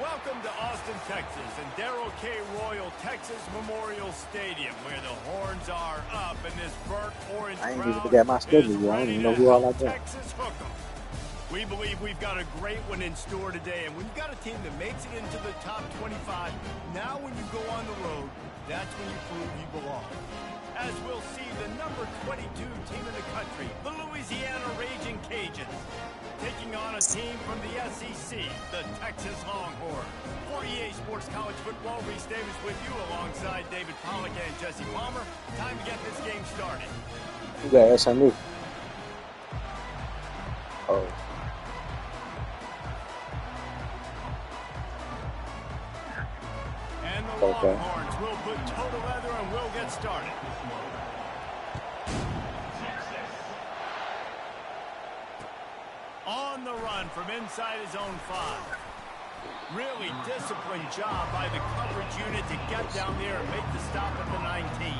Welcome to Austin, Texas, and Darrell K. Royal Texas Memorial Stadium, where the horns are up and this burnt orange I ain't even crowd got my is schedule yet. I don't ready even to know who all I help got. Texas hook 'em. We believe we've got a great one in store today, and when you've got a team that makes it into the top 25, now when you go on the road, that's when you prove you belong. As we'll see, the number 22 team in the country, the Louisiana Raging Cajuns, taking on a team from the SEC, the Texas Longhorns. For EA Sports College Football, Reese Davis with you alongside David Pollack and Jesse Palmer. Time to get this game started. You got SMU. Oh. And the Longhorns will put toe to leather and we'll get started. On the run from inside his own 5. Really disciplined job by the coverage unit to get down there and make the stop at the 19.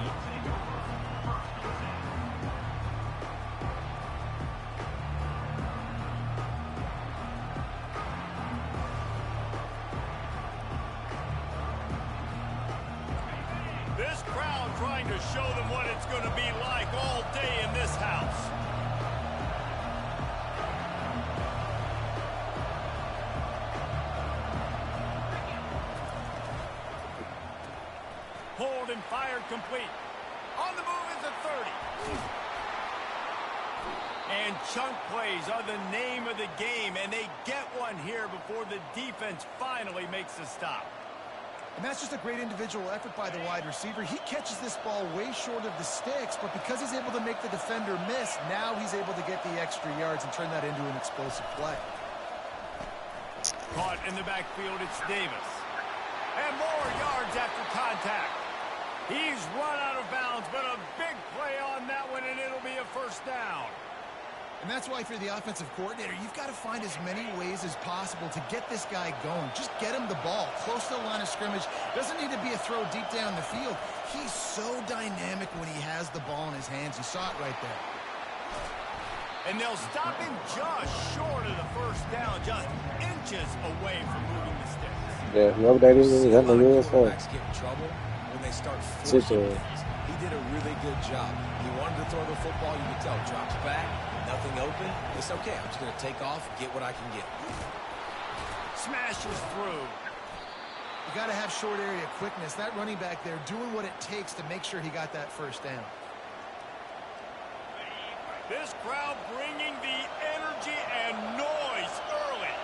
This crowd trying to show them what it's going to be like all day in this house. Hold and fired complete. On the move is a 30. And chunk plays are the name of the game, and they get one here before the defense finally makes a stop. And that's just a great individual effort by the wide receiver. He catches this ball way short of the sticks, but because he's able to make the defender miss, now he's able to get the extra yards and turn that into an explosive play. Caught in the backfield, it's Davis. And more yards after contact. He's run out of bounds, but a big play on that one, and it'll be a first down. And that's why for the offensive coordinator, you've got to find as many ways as possible to get this guy going. Just get him the ball close to the line of scrimmage. Doesn't need to be a throw deep down the field. He's so dynamic when he has the ball in his hands. You saw it right there. And they'll stop him just short of the first down, just inches away from moving the sticks. Yeah, whoever that is, I know you're quarterbacks get in trouble when they start forcing things. He did a really good job. He wanted to throw the football. You could tell. Drops back. Nothing open. It's okay. I'm just going to take off, get what I can get. Smashes through. You got to have short area quickness. That running back there doing what it takes to make sure he got that first down. This crowd bringing the energy and noise early.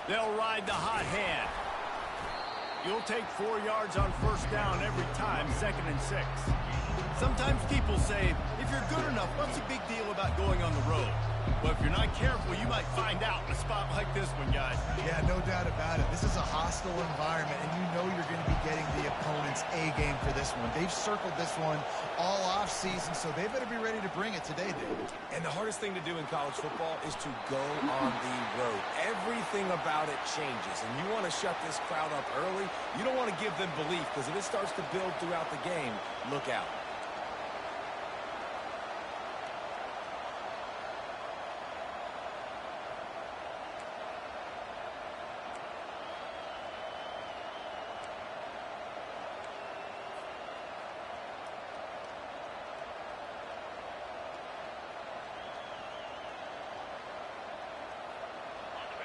They'll ride the hot hand. You'll take 4 yards on first down every time, 2nd and 6. Sometimes people say, if you're good enough, what's the big deal about going on the road? Well, if you're not careful, you might find out in a spot like this one, guys. Yeah, no doubt about it. This is a hostile environment, and you know you're going to be getting the opponent's A game for this one. They've circled this one all off season, so they better be ready to bring it today, David. And the hardest thing to do in college football is to go on the road. Everything about it changes, and you want to shut this crowd up early. You don't want to give them belief, because if it starts to build throughout the game, look out.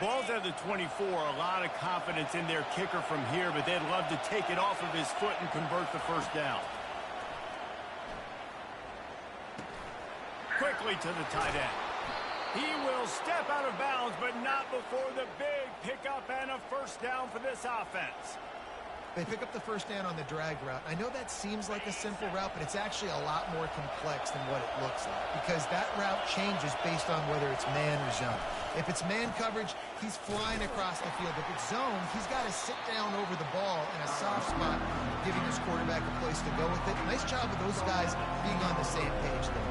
Ball's at the 24, a lot of confidence in their kicker from here, but they'd love to take it off of his foot and convert the first down. Quickly to the tight end. He will step out of bounds, but not before the big pickup and a first down for this offense. They pick up the first down on the drag route. I know that seems like a simple route, but it's actually a lot more complex than what it looks like, because that route changes based on whether it's man or zone. If it's man coverage, he's flying across the field. If it's zone, he's got to sit down over the ball in a soft spot, giving his quarterback a place to go with it. Nice job of those guys being on the same page there.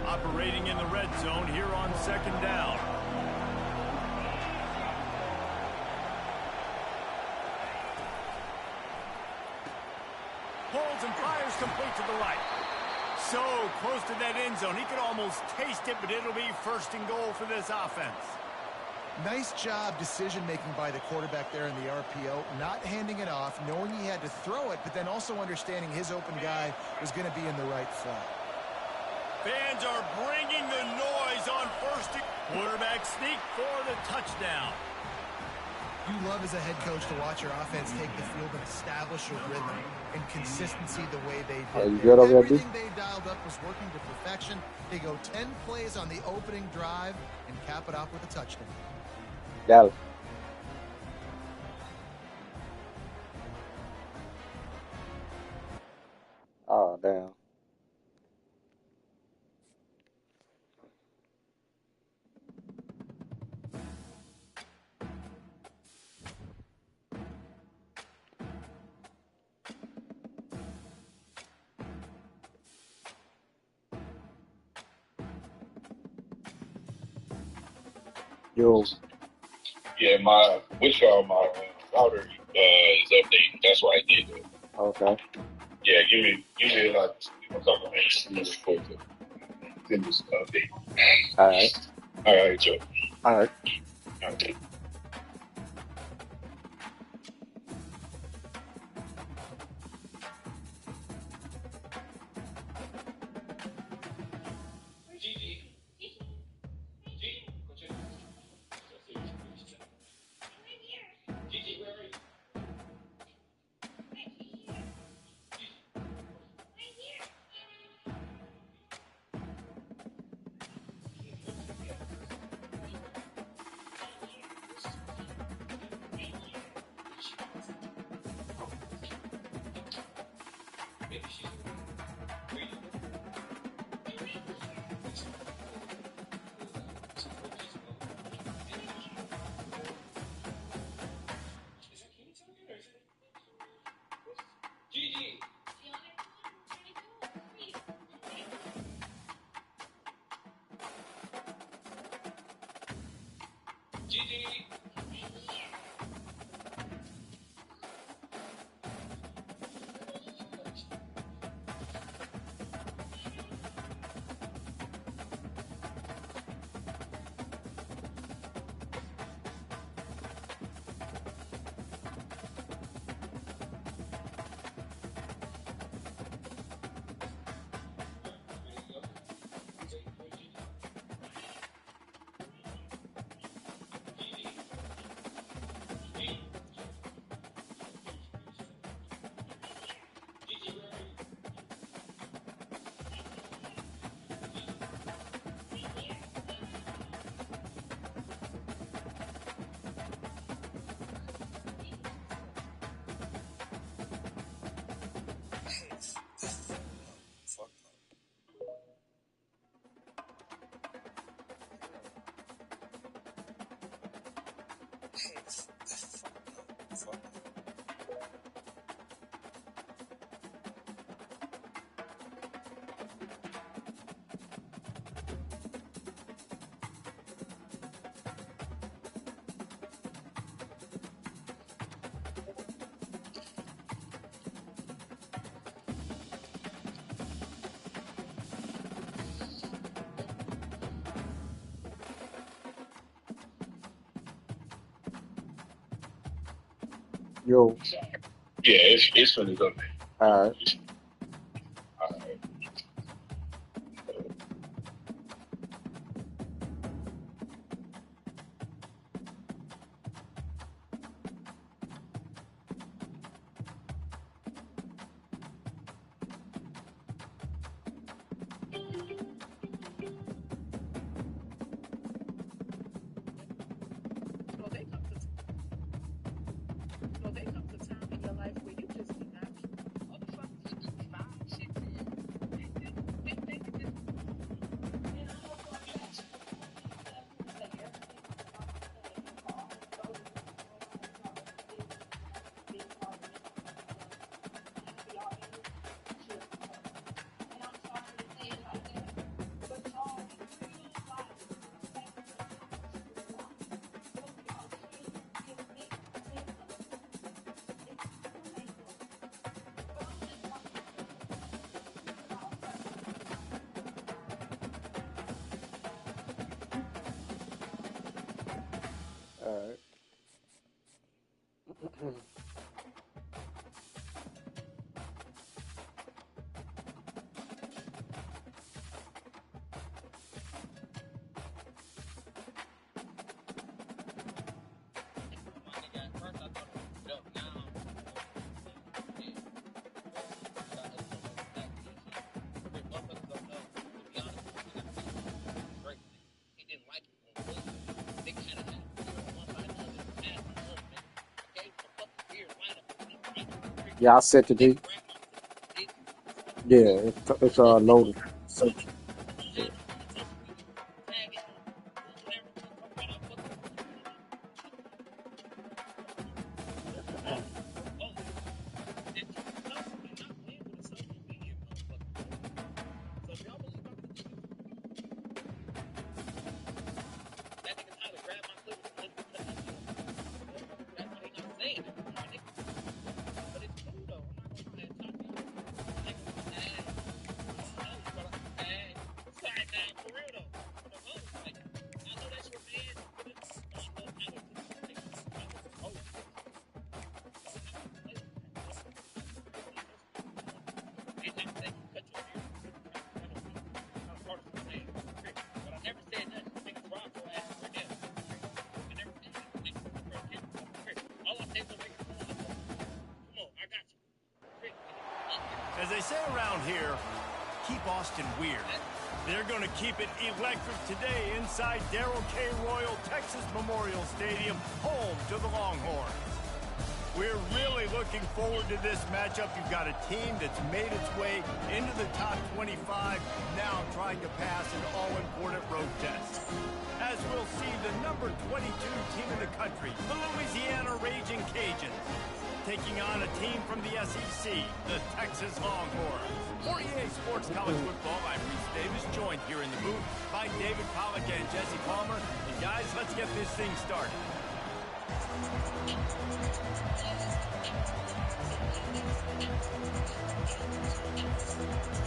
Operating in the red zone here on 2nd down. pulls and fires complete to the right. So close to that end zone. He could almost taste it, but it'll be first and goal for this offense. Nice job decision-making by the quarterback there in the RPO, not handing it off, knowing he had to throw it, but then also understanding his open guy was going to be in the right flat. Fans are bringing the noise on first. Quarterback sneak for the touchdown. You love as a head coach to watch your offense take the field and establish a rhythm and consistency the way they did. Everything they dialed up was working to perfection. They go 10 plays on the opening drive and cap it off with a touchdown. Dale. Oh, damn. Yo. Yeah, my router is updating. That's why I did it. Okay. Yeah, give me like a couple minutes real quick to finish this update. All right. All right, Joe. All right. Okay. Yo. Yeah, it's finished up. All right. All right. Yeah, I sent it to you. Yeah, it's loaded. So, As they say around here, keep Austin weird. They're going to keep it electric today inside Darrell K. Royal Texas Memorial Stadium, home to the Longhorns. We're really looking forward to this matchup. You've got a team that's made its way into the top 25, now trying to pass an all-important road test. As we'll see the number 22 team in the country, the Louisiana Raging Cajuns, taking on a team from the SEC, the Texas Longhorns. For EA Sports College Football, I'm Reese Davis, joined here in the booth by David Pollack and Jesse Palmer. And guys, let's get this thing started.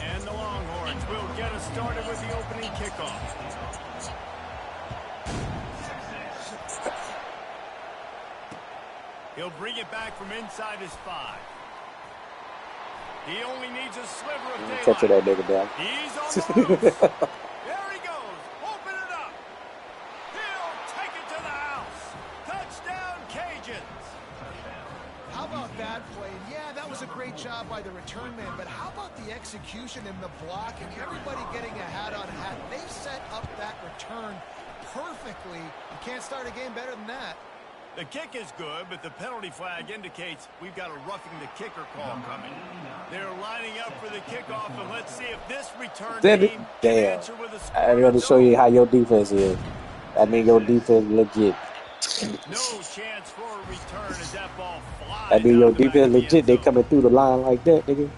And the Longhorns will get us started with the opening kickoff. He'll bring it back from inside his 5. He only needs a sliver of daylight. catch that nigga down. He's on the roof. There he goes. Open it up. He'll take it to the house. Touchdown, Cajuns. How about that play? Yeah, that was a great job by the return man, but how about the execution and the blocking? Everybody getting a hat on hat. They set up that return perfectly. You can't start a game better than that. The kick is good, but the penalty flag indicates we've got a roughing the kicker call coming. They're lining up for the kickoff, and let's see if this return team can answer with a score. I'm going to show you how your defense is. I mean, your defense legit. No chance for a return as that ball flies. I mean, your defense legit. They coming through the line like that, nigga.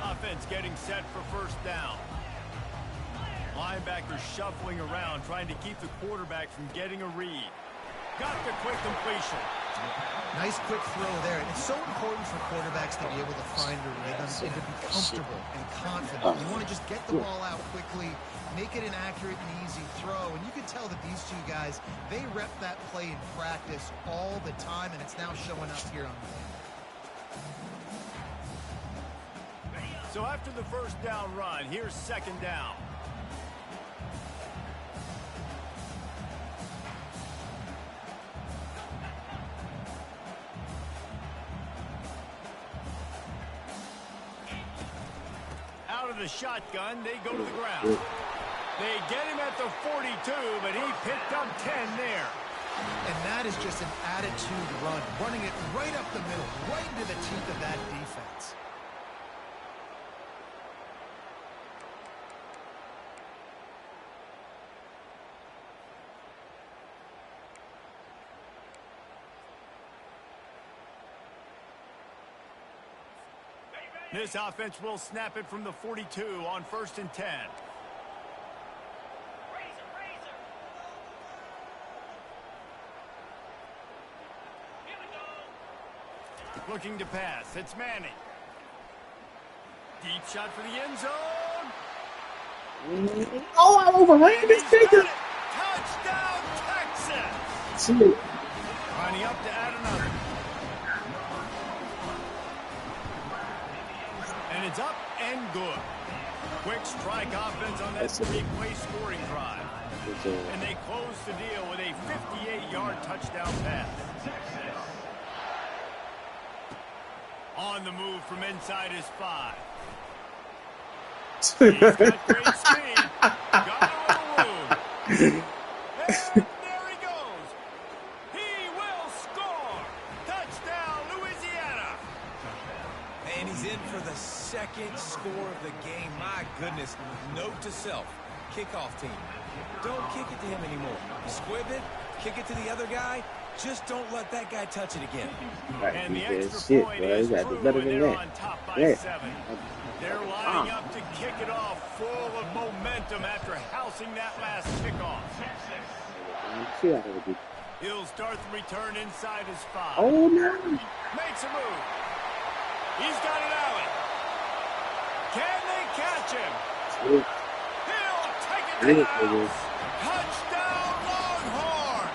Offense getting set for first down. Linebackers shuffling around, trying to keep the quarterback from getting a read. Got the quick completion. Nice quick throw there. And it's so important for quarterbacks to be able to find a rhythm and to be comfortable and confident. You want to just get the ball out quickly, make it an accurate and easy throw. And you can tell that these two guys, they rep that play in practice all the time, and it's now showing up here on the game. So after the first down run, here's second down. Out of the shotgun, they go to the ground. They get him at the 42, but he picked up 10 there. And that is just an attitude run, running it right up the middle, right into the teeth of that defense. This offense will snap it from the 42 on 1st and 10. Looking to pass. It's Manning. Deep shot for the end zone. Oh, I overran this nigga. Touchdown, Texas. Shit. Lining up to add another. And it's up and good. Quick strike offense on that three-play scoring drive. And they close the deal with a 58-yard touchdown pass. On the move from inside his 5. He's got great speed. Got a little room. And there he goes. He will score. Touchdown, Louisiana. And he's in for the second score of the game. My goodness. Note to self. Kickoff team. Don't kick it to him anymore. Squib it. Kick it to the other guy. Just don't let that guy touch it again. And the extra point is true, and they're on top by 7. They're lining up to kick it off full of momentum after housing that last kickoff. He'll start the return inside his 5. Oh, no. Makes a move. He's got an alley. Can they catch him? He'll take it to the house. Touchdown, Longhorn.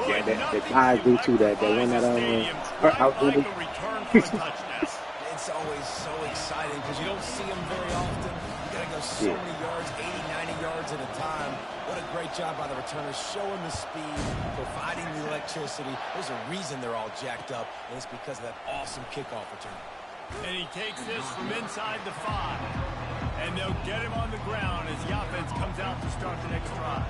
Yeah, the guy do too that one that out like a return for a touchdown. It's always so exciting because you don't see them very often. You got to go so many yards, 80, 90 yards at a time. What a great job by the returners, showing the speed, providing the electricity. There's a reason they're all jacked up, and it's because of that awesome kickoff return. And he takes this from inside the 5. And they'll get him on the ground as the offense comes out to start the next drive.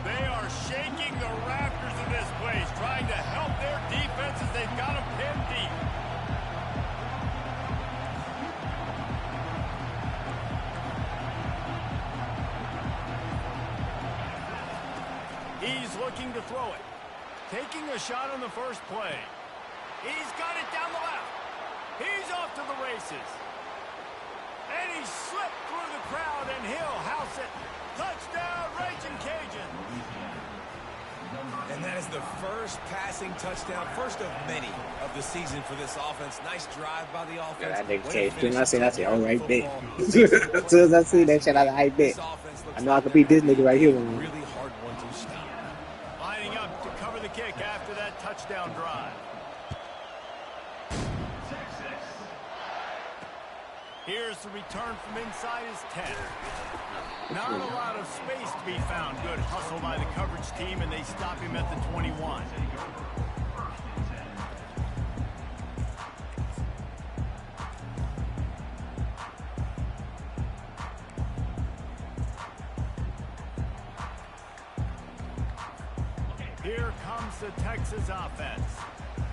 They are shaking the rafters of this place, trying to help their defense as they've got them pinned deep. He's looking to throw it. Taking a shot on the first play. He's got it down the left. He's off to the races. And he slipped through the crowd, and he'll house it. Touchdown, Raging Cajun. And that is the first passing touchdown, first of many of the season for this offense. Nice drive by the offense. Yeah, that nigga Cage. As soon as I see that, I say, all right, bet. As soon as I see that shit, I bet. I know I can beat this nigga right here. Really hard one to stop. Lining up to cover the kick after that touchdown drive. Here's the return from inside his 10. Not a lot of space to be found. Good hustle by the coverage team, and they stop him at the 21. Here comes the Texas offense.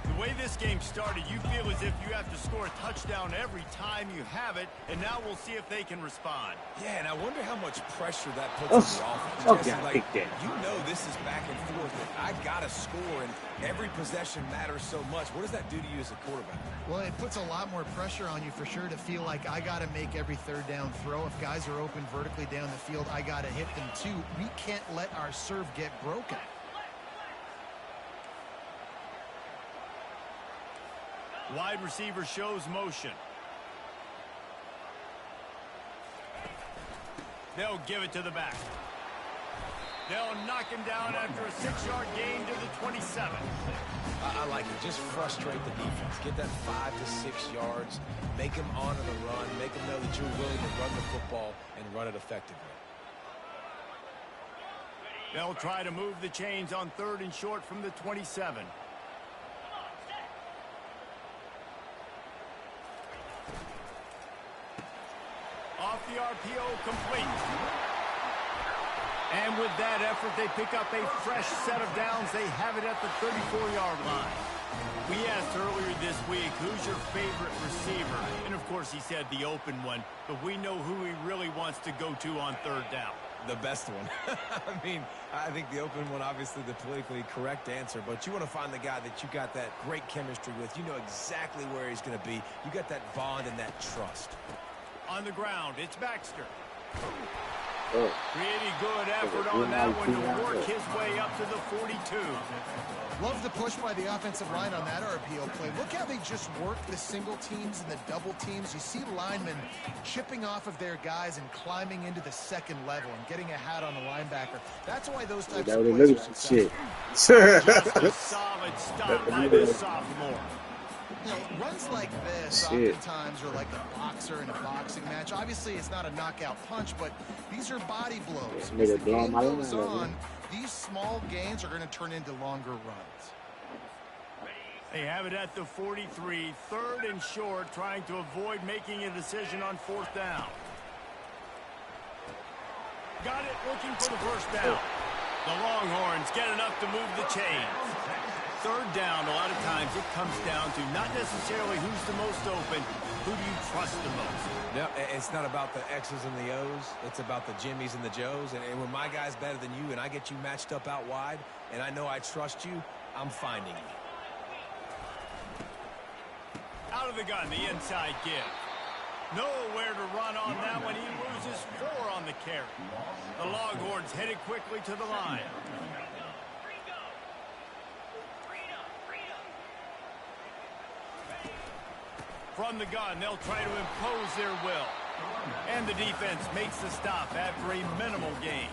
The way this game started, you feel as if you have to score a touchdown every time you have it, and now we'll see if they can respond. Yeah, and I wonder how much pressure that puts on the offense. Okay, like, you know this is back and forth, and I got to score, and every possession matters so much. What does that do to you as a quarterback? Well, it puts a lot more pressure on you for sure to feel like I got to make every third down throw. If guys are open vertically down the field, I got to hit them too. We can't let our serve get broken. Wide receiver shows motion. They'll give it to the back. They'll knock him down after a 6-yard gain to the 27. I like it. Just frustrate the defense. Get that 5 to 6 yards. Make them honor the run. Make them know that you're willing to run the football and run it effectively. They'll try to move the chains on 3rd and short from the 27. Off the RPO, complete. And with that effort, they pick up a fresh set of downs. They have it at the 34-yard line. We asked earlier this week, who's your favorite receiver? And, of course, he said the open one. But we know who he really wants to go to on 3rd down. The best one. I mean, I think the open one, obviously the politically correct answer, but you want to find the guy that you got that great chemistry with. You know exactly where he's going to be. You got that bond and that trust. On the ground, it's Baxter. Pretty good effort on that one to work his way up to the 42. Love the push by the offensive line on that RPO play. Look how they just work the single teams and the double teams. You see linemen chipping off of their guys and climbing into the second level and getting a hat on the linebacker. That's why those types of plays are successful. Just a solid stop by this sophomore. You know, runs like this oftentimes are like a boxer in a boxing match. Obviously, it's not a knockout punch, but these are body blows. As the game goes on, these small gains are going to turn into longer runs. They have it at the 43, 3rd and short, trying to avoid making a decision on 4th down. Got it, looking for the first down. The Longhorns get enough to move the chains. 3rd down, a lot of times it comes down to not necessarily who's the most open, who do you trust the most? No, it's not about the X's and the O's. It's about the Jimmys and the Joes. And when my guy's better than you and I get you matched up out wide and I know I trust you, I'm finding you. Out of the gun, the inside give. Nowhere to run on that one. He loses 4 on the carry. The Longhorns headed quickly to the line. From the gun, they'll try to impose their will. And the defense makes the stop after a minimal gain.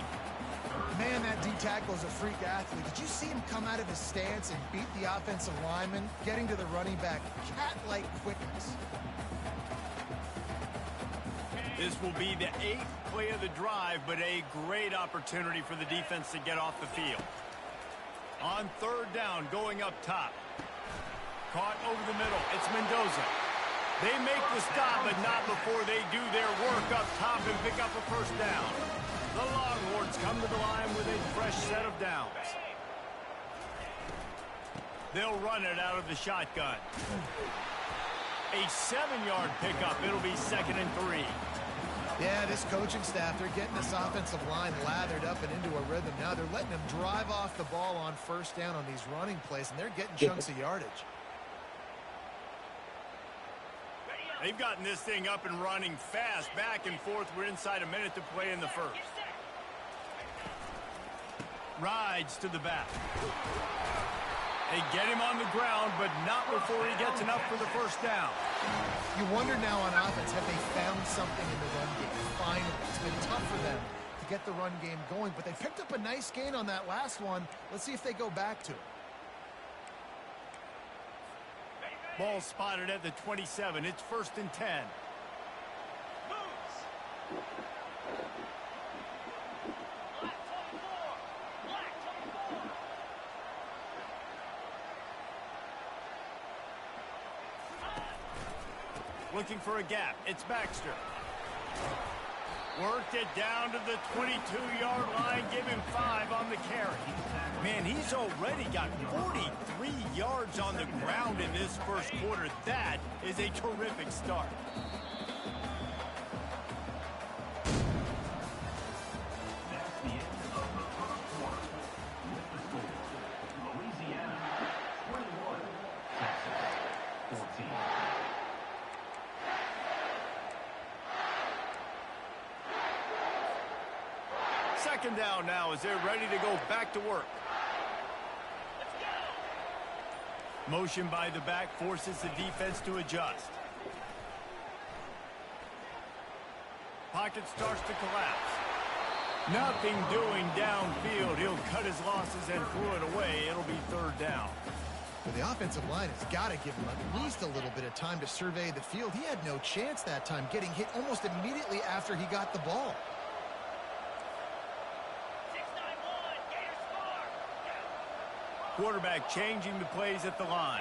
Man, that D-tackle is a freak athlete. Did you see him come out of his stance and beat the offensive lineman, getting to the running back? Cat-like quickness. This will be the 8th play of the drive, but a great opportunity for the defense to get off the field. On 3rd down, going up top. Caught over the middle. It's Mendoza. They make the stop, but not before they do their work up top and pick up a first down. The Longhorns come to the line with a fresh set of downs. They'll run it out of the shotgun. A 7-yard pickup. It'll be 2nd and 3. Yeah, this coaching staff, they're getting this offensive line lathered up and into a rhythm. Now they're letting them drive off the ball on 1st down on these running plays, and they're getting chunks of yardage. They've gotten this thing up and running fast, back and forth. We're inside a minute to play in the 1st. Rides to the back. They get him on the ground, but not before he gets enough for the first down. You wonder now on offense, have they found something in the run game? Finally, it's been tough for them to get the run game going, but they picked up a nice gain on that last one. Let's see if they go back to it. Ball spotted at the 27. It's 1st and 10. Looking for a gap. It's Baxter. Worked it down to the 22-yard line. Give him 5 on the carry. Man, he's already got 43 yards on the ground in this 1st quarter. That is a terrific start. Second down now as they're ready to go back to work. Motion by the back forces the defense to adjust. Pocket starts to collapse. Nothing doing downfield. He'll cut his losses and throw it away. It'll be 3rd down. Well, the offensive line has got to give him at least a little bit of time to survey the field. He had no chance that time, getting hit almost immediately after he got the ball. Quarterback changing the plays at the line.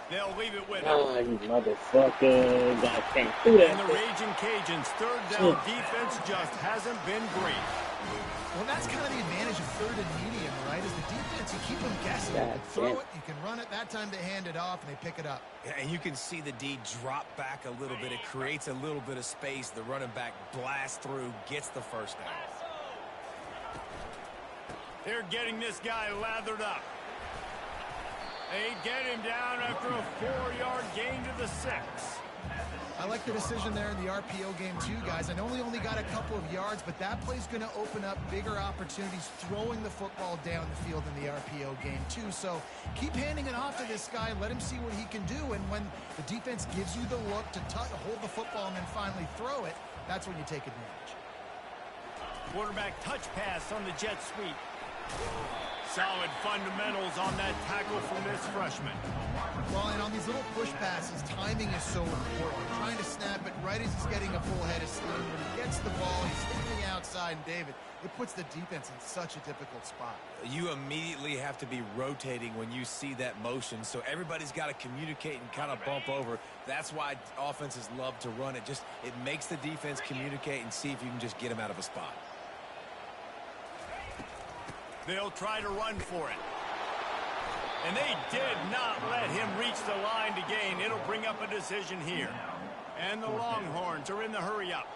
They'll leave it with him. Oh, you motherfucker. God can't do that. And the Raging Cajuns' 3rd down defense just hasn't been great. Well, that's kind of the advantage of 3rd and medium, right? Is the defense, you keep them guessing. You can throw it, you can run it. That time they hand it off and they pick it up. Yeah, and you can see the D drop back a little bit. It creates a little bit of space. The running back blasts through, gets the first down. They're getting this guy lathered up. They get him down after a 4-yard gain to the 6. I like the decision there in the RPO game too, guys. I know he only got a couple of yards, but that play's going to open up bigger opportunities throwing the football down the field in the RPO game too. So keep handing it off to this guy. Let him see what he can do. And when the defense gives you the look to hold the football and then finally throw it, that's when you take advantage. Quarterback touch pass on the jet sweep. Solid fundamentals on that tackle from this freshman. Well, and on these little push passes, timing is so important. Trying to snap it right as he's getting a full head of steam. When he gets the ball, he's standing outside, and David, it puts the defense in such a difficult spot. You immediately have to be rotating when you see that motion, so everybody's got to communicate and kind of bump over. That's why offenses love to run it. It makes the defense communicate and see if you can just get him out of a spot. They'll try to run for it. And they did not let him reach the line to gain. It'll bring up a decision here. And the Longhorns are in the hurry-up.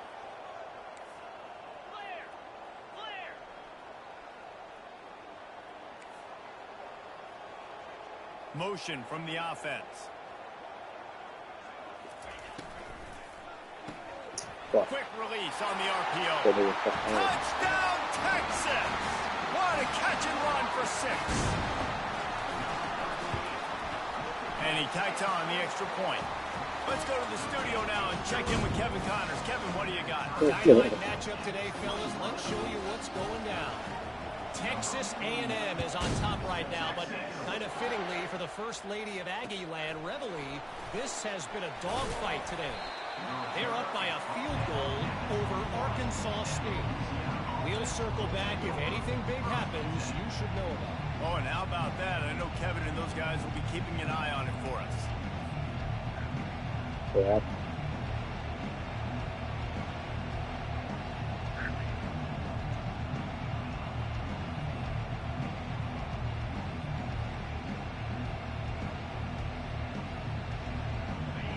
Motion from the offense. Quick release on the RPO. Touchdown, Texas! What a catch and run for 6. And he tacks on the extra point. Let's go to the studio now and check in with Kevin Connors. Kevin, what do you got? Dynamite matchup today, fellas. Let's show you what's going down. Texas A&M is on top right now, but kind of fittingly for the First Lady of Aggie Land, Reveille, this has been a dogfight today. They're up by a field goal over Arkansas State. We'll circle back. If anything big happens, you should know about it. Oh, and how about that? I know Kevin and those guys will be keeping an eye on it for us. Yeah.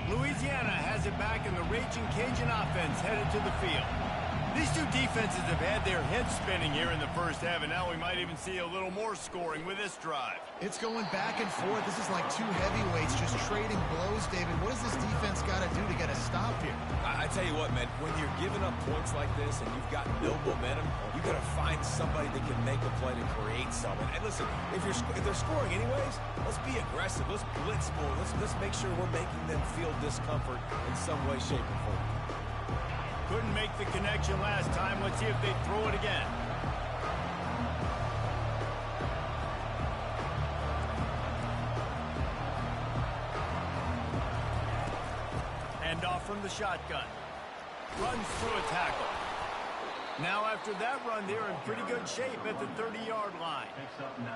Louisiana has it back, and the Raging Cajun offense headed to the field. These two defenses have had their heads spinning here in the first half, and now we might even see a little more scoring with this drive. It's going back and forth. This is like two heavyweights just trading blows, David. What does this defense got to do to get a stop here? I tell you what, man, when you're giving up points like this and you've got no momentum, you got to find somebody that can make a play to create something. And listen, if they're scoring anyways, let's be aggressive. Let's blitz more. Let's make sure we're making them feel discomfort in some way, shape, or form. Couldn't make the connection last time. Let's see if they throw it again. Hand off from the shotgun. Runs through a tackle. Now after that run, they're in pretty good shape at the 30-yard line.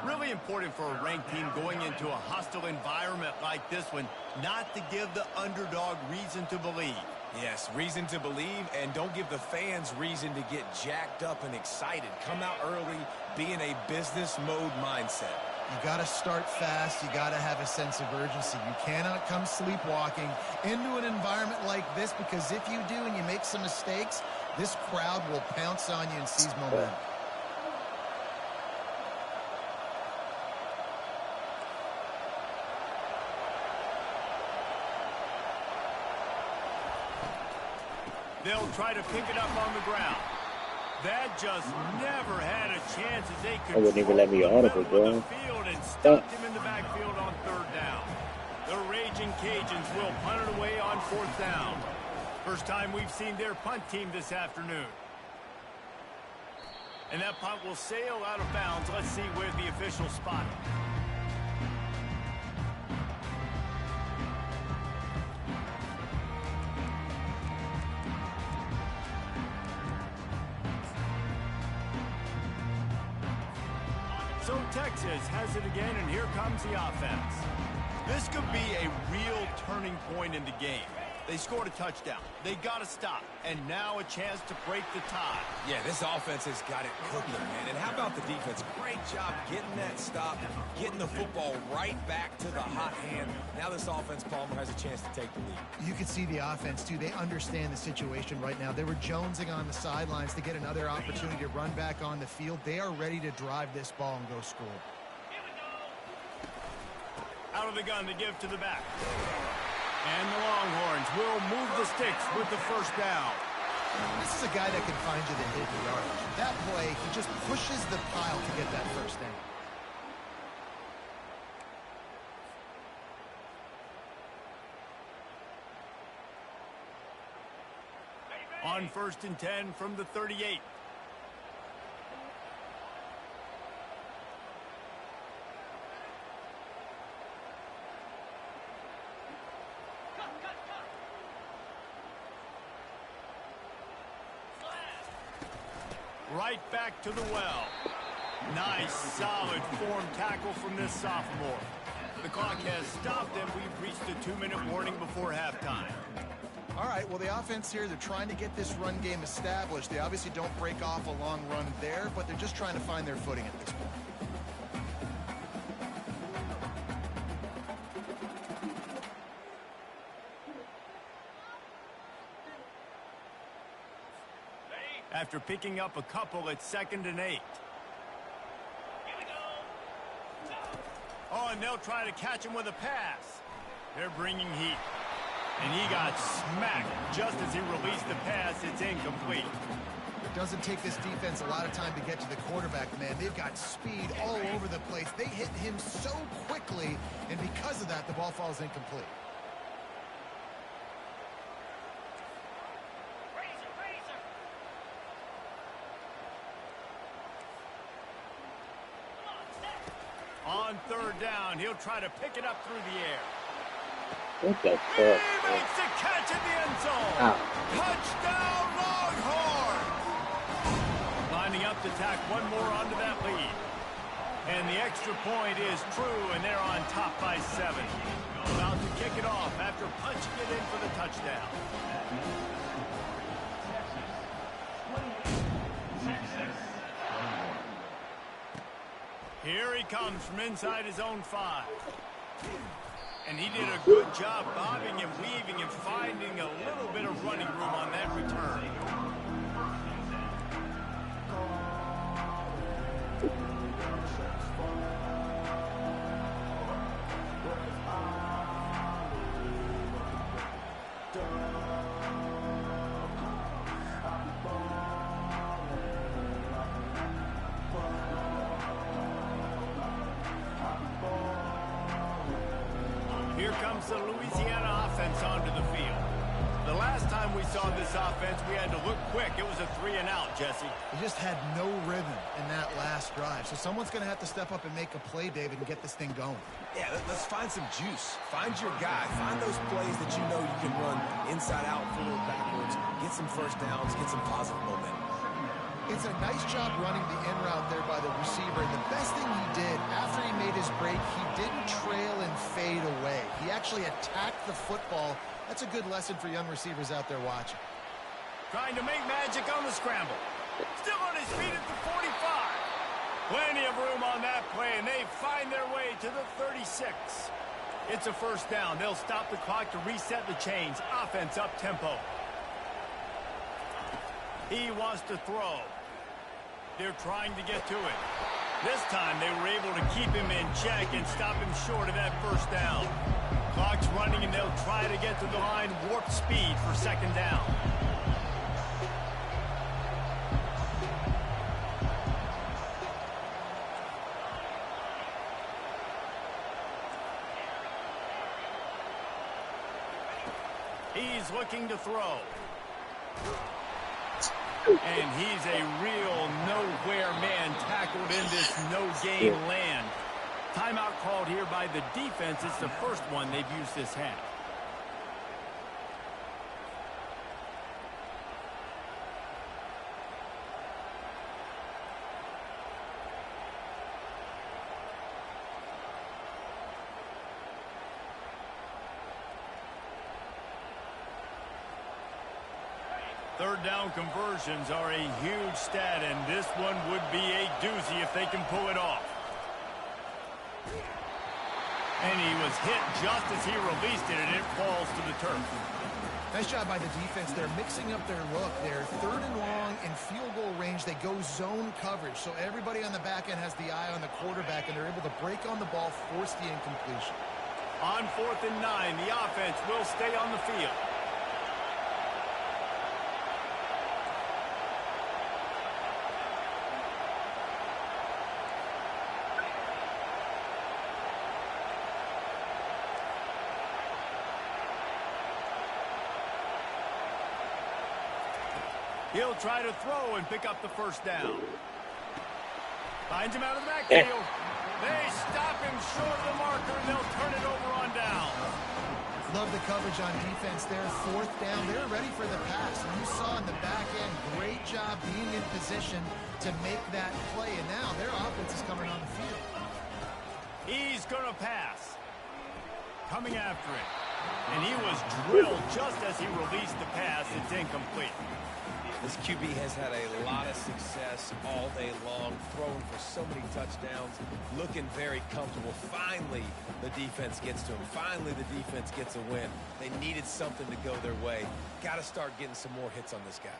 Really important for a ranked team going into a hostile environment like this one, not to give the underdog reason to believe. Yes, reason to believe, and don't give the fans reason to get jacked up and excited. Come out early, be in a business mode mindset. You got to start fast. You got to have a sense of urgency. You cannot come sleepwalking into an environment like this, because if you do and you make some mistakes, this crowd will pounce on you and seize momentum. They'll try to pick it up on the ground. That just never had a chance as they could. I wouldn't even let me audible, bro. Field and stuffed him in the backfield on 3rd down. The Raging Cajuns will punt it away on 4th down. First time we've seen their punt team this afternoon. And that punt will sail out of bounds. Let's see where the official spot it. So Texas has it again, and here comes the offense. This could be a real turning point in the game. They scored a touchdown. They got to stop. And now a chance to break the tie. Yeah, this offense has got it cooking, man. And how about the defense? Great job getting that stop, getting the football right back to the hot hand. Now this offense, Palmer, has a chance to take the lead. You can see the offense, too. They understand the situation right now. They were jonesing on the sidelines to get another opportunity to run back on the field. They are ready to drive this ball and go score. Out of the gun to give to the back. And the Longhorns will move the sticks with the first down. This is a guy that can find you the hidden yardage. That play, he just pushes the pile to get that first down. On 1st and 10 from the 38. Right back to the well. Nice, solid form tackle from this sophomore. The clock has stopped, and we've reached a 2-minute warning before halftime. All right, well, the offense here, they're trying to get this run game established. They obviously don't break off a long run there, but they're just trying to find their footing at this point. After picking up a couple, it's 2nd and 8. Oh, and they'll try to catch him with a pass. They're bringing heat. And he got smacked just as he released the pass. It's incomplete. It doesn't take this defense a lot of time to get to the quarterback, man. They've got speed all over the place. They hit him so quickly, and because of that, the ball falls incomplete. On 3rd down, he'll try to pick it up through the air. What the fuck? He makes the catch in the end zone. Oh. Touchdown, Longhorns! Lining up to tack one more onto that lead. And the extra point is true, and they're on top by 7. About to kick it off after punching it in for the touchdown. Here he comes from inside his own 5. And he did a good job bobbing and weaving and finding a little bit of running room on that return. Here comes the Louisiana offense onto the field. The last time we saw this offense, we had to look quick. It was a 3-and-out, Jesse. They just had no rhythm in that last drive. So someone's going to have to step up and make a play, David, and get this thing going. Yeah, let's find some juice. Find your guy. Find those plays that you know you can run inside out, forward, backwards. Get some first downs. Get some positive momentum. It's a nice job running the in route there by the receiver. And the best thing he did after he made his break, he didn't trail and fade away. He actually attacked the football. That's a good lesson for young receivers out there watching. Trying to make magic on the scramble. Still on his feet at the 45. Plenty of room on that play, and they find their way to the 36. It's a first down. They'll stop the clock to reset the chains. Offense up tempo. He wants to throw. They're trying to get to it. This time they were able to keep him in check and stop him short of that first down. Clock's running, and they'll try to get to the line warp speed for 2nd down. He's looking to throw. And he's a real nowhere man tackled in this no-gain land. Timeout called here by the defense. It's the first one they've used this half. Third down conversions are a huge stat, and this one would be a doozy if they can pull it off. And he was hit just as he released it, and it falls to the turf. Nice job by the defense. They're mixing up their look. They're 3rd and long in field goal range. They go zone coverage, so everybody on the back end has the eye on the quarterback, and they're able to break on the ball, force the incompletion. On 4th and 9, the offense will stay on the field. He'll try to throw and pick up the first down. Finds him out of the backfield. They stop him short of the marker, and they'll turn it over on down. Love the coverage on defense there. 4th down. They're ready for the pass. And you saw in the back end, great job being in position to make that play. And now their offense is coming on the field. He's going to pass. Coming after it. And he was drilled just as he released the pass. It's incomplete. This QB has had a lot of success all day long, throwing for so many touchdowns, looking very comfortable. Finally, the defense gets to him. Finally, the defense gets a win. They needed something to go their way. Got to start getting some more hits on this guy.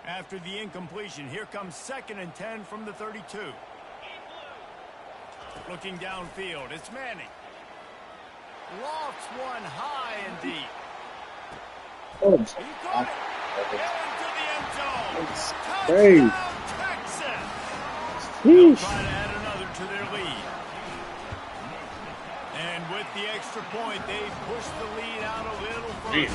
After the incompletion, here comes 2nd and 10 from the 32. Looking downfield, it's Manning. Lofts one high and deep. Oh, He got it. Into the end zone. great. Touchdown, Texas. They'll try to add another to their lead. And with the extra point, they push the lead out a little further.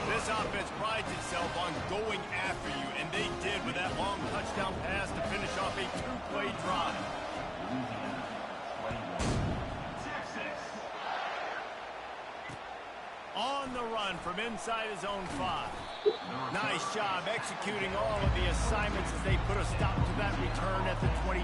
This offense prides itself on going after you, and they did with that long touchdown pass to finish off a 2-play drive. On the run from inside his own 5. Nice job executing all of the assignments as they put a stop to that return at the 22.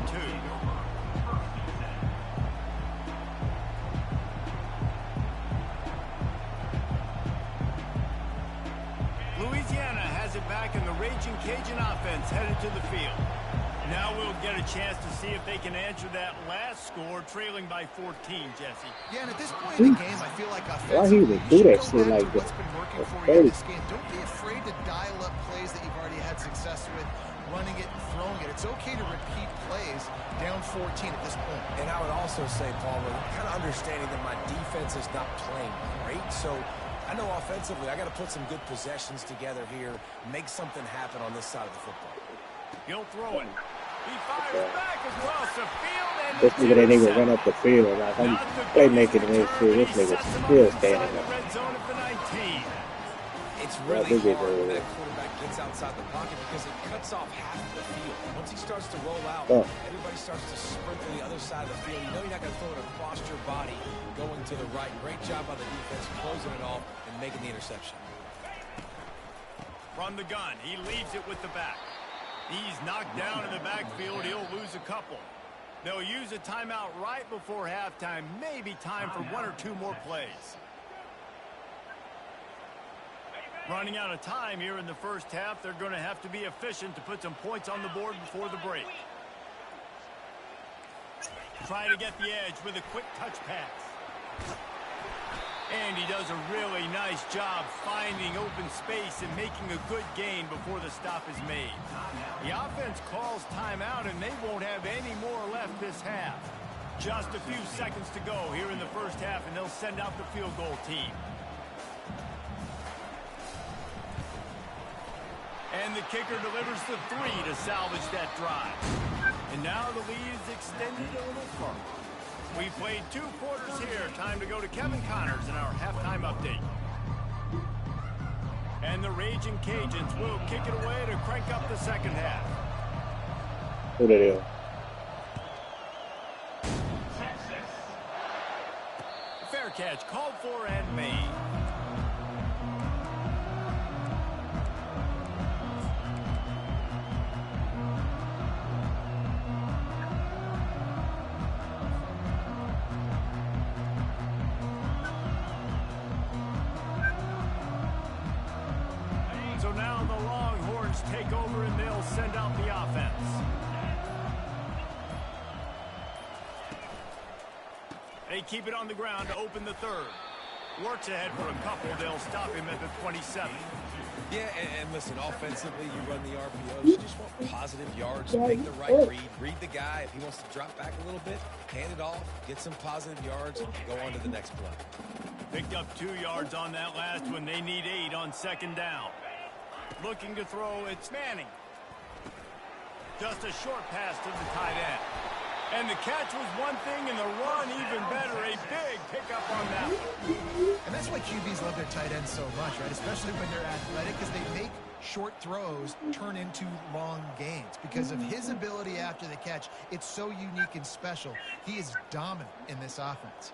Louisiana has it back, and the Raging Cajun offense headed to the field. Now we'll get a chance to see if they can answer that last score, trailing by 14, Jesse. Yeah, and at this point in the game, I feel like Why he offensively, would do you that should shit go back like to that? what's been working That's for you in crazy. this game. Don't be afraid to dial up plays that you've already had success with, running it and throwing it. It's okay to repeat plays down 14 at this point. And I would also say, Palmer, kind of understanding that my defense is not playing great, so I know offensively I got to put some good possessions together here, make something happen on this side of the football. He'll throw it. He fires back across the field, and This nigga, that nigga intercepted. run up the field. Like, I'm playmaking in this shit. This nigga still standing the up. red zone at the 19. It's Yeah, really they did hard when really that quarterback gets outside the pocket because it cuts off half the field. Once he starts to roll out, Oh. everybody starts to sprint to the other side of the field. You know you're not going to throw it across your body going to the right. Great job by the defense closing it off and making the interception. From the gun, he leaves it with the back. He's knocked down in the backfield. He'll lose a couple. They'll use a timeout right before halftime. Maybe time for 1 or 2 more plays. Running out of time here in the first half. They're going to have to be efficient to put some points on the board before the break. Try to get the edge with a quick touch pass. And he does a really nice job finding open space and making a good gain before the stop is made. The offense calls timeout, and they won't have any more left this half. Just a few seconds to go here in the first half, and they'll send out the field goal team. And the kicker delivers the 3 to salvage that drive. And now the lead is extended a little further. We played 2 quarters here. Time to go to Kevin Connors in our halftime update. And the Raging Cajuns will kick it away to crank up the second half. Who that is? Fair catch called for and made. So now the Longhorns take over and they'll send out the offense. They keep it on the ground to open the third. Works ahead for a couple. They'll stop him at the 27. Yeah, and listen, offensively, you run the RPOs. You just want positive yards, make the right read the guy. If he wants to drop back a little bit, hand it off, get some positive yards, go on to the next play. Picked up 2 yards on that last one. They need 8 on second down. Looking to throw, it's Manning. Just a short pass to the tight end. And the catch was one thing, and the run even better. A big pickup on that one. And that's why QBs love their tight ends so much, right? Especially when they're athletic, because they make short throws turn into long gains. Because of his ability after the catch, it's so unique and special. He is dominant in this offense.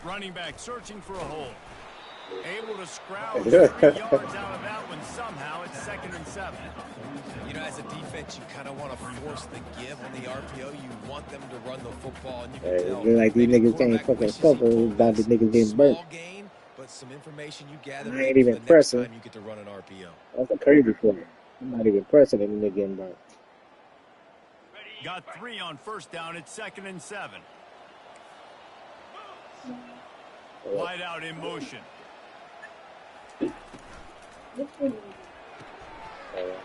Running back searching for a hole. Able to scrounge 3 yards out of that one somehow. It's 2nd and 7. You know, as a defense, you kind of want to force the give on the RPO. You want them to run the football, and you can tell. Like these niggas can't fucking focus about the niggas getting burnt. Gain, but some information you gather I ain't even the next pressing. time you get to run an RPO. That's a crazy for me. I'm not even pressing and they're getting burnt. Got 3 on first down. It's 2nd and 7. Wide out in motion.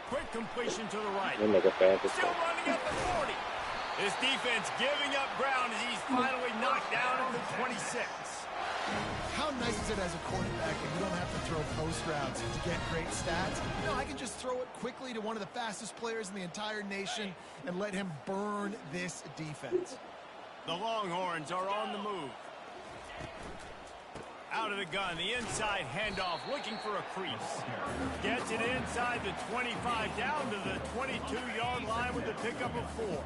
Quick completion to the right. Still running at the 40. This defense giving up ground as he's finally knocked down at the 26. How nice is it as a quarterback that you don't have to throw post routes to get great stats? You know, I can just throw it quickly to one of the fastest players in the entire nation and let him burn this defense. The Longhorns are on the move. Out of the gun, the inside handoff, looking for a crease. Gets it inside the 25, down to the 22-yard line with a pickup of 4.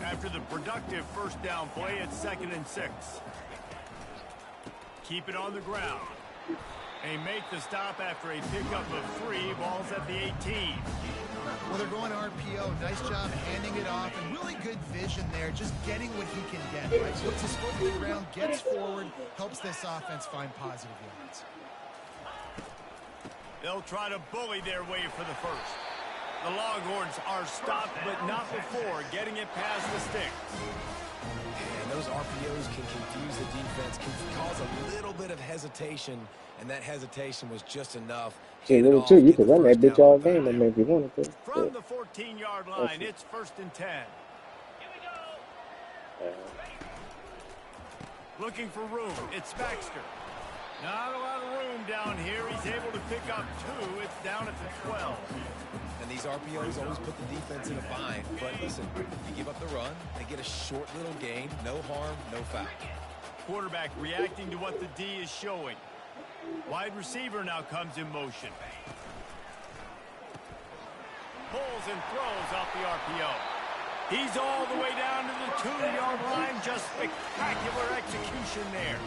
After the productive first down play, it's 2nd and 6. Keep it on the ground. They make the stop after a pickup of 3. Ball's at the 18. Well, they're going RPO. Nice job handing it off, and really good vision there, just getting what he can get, right? Puts his foot in the ground, gets forward, helps this offense find positive yards. They'll try to bully their way for the first. The Longhorns are stopped, but not before getting it past the sticks. And those RPOs can confuse the defense, can cause a little bit of hesitation, and that hesitation was just enough. See, little too, you can run that bitch all game if you wanted to. From the 14-yard line, it's 1st and 10. Looking for room, it's Baxter. Not a lot of room down here. He's able to pick up 2. It's down at the 12. And these RPOs always put the defense in a bind. But listen, you give up the run, they get a short little gain. No harm, no foul. Quarterback reacting to what the D is showing. Wide receiver now comes in motion. Pulls and throws off the RPO. He's all the way down to the 2-yard line. Just spectacular execution there.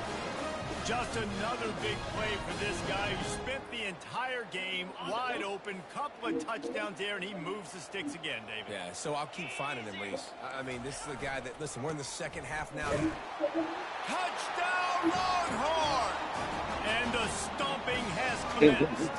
Just another big play for this guy who spent the entire game wide open. Couple of touchdowns there, and he moves the sticks again, David. Yeah, so I'll keep finding him, Reese. I mean, this is the guy that, listen, we're in the second half now. Touchdown, Longhorn! And the stomping has commenced.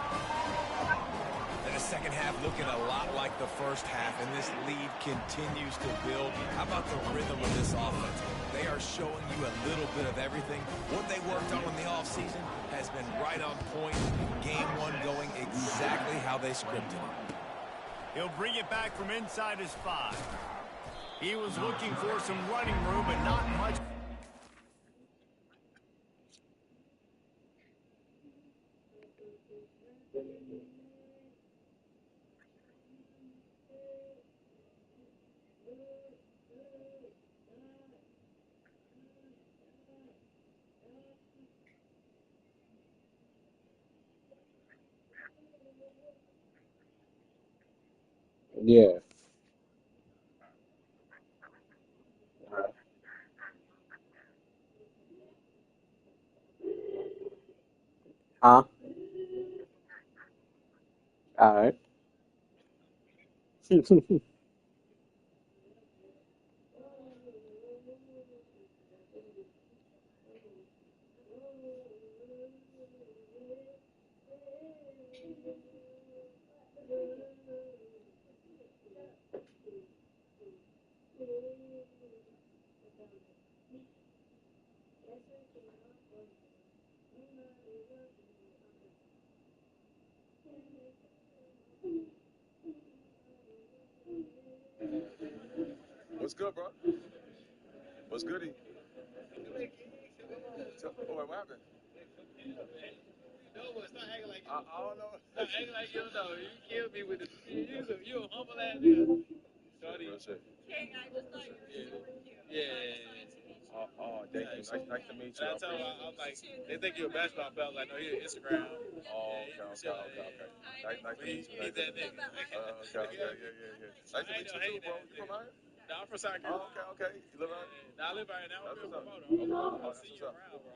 And the second half looking a lot like the first half, and this lead continues to build. How about the rhythm of this offense? They are showing you a little bit of everything. What they worked on in the offseason has been right on point. Game 1 going exactly how they scripted it. He'll bring it back from inside his 5. He was looking for some running room, but not much. Yeah. Huh? All right. What's good, bro? What's goody? What happened? I don't know. Stop acting like you don't know. You killed me with it. You a humble ass nigga. Shorty. Real shit. King, I just thought you were super cute. Yeah. Thank you. Nice to meet you. And I told her, I was like, they think you're a basketball player. I was like, no, you're Instagram. Oh, okay. Nice to meet you. He's that nigga. Yeah. Nice to meet you too, bro. You from out here? No, I'm from South Carolina. Oh, okay. You live out here? No, I live out here now. I'm a promoter. I'll see you around, bro.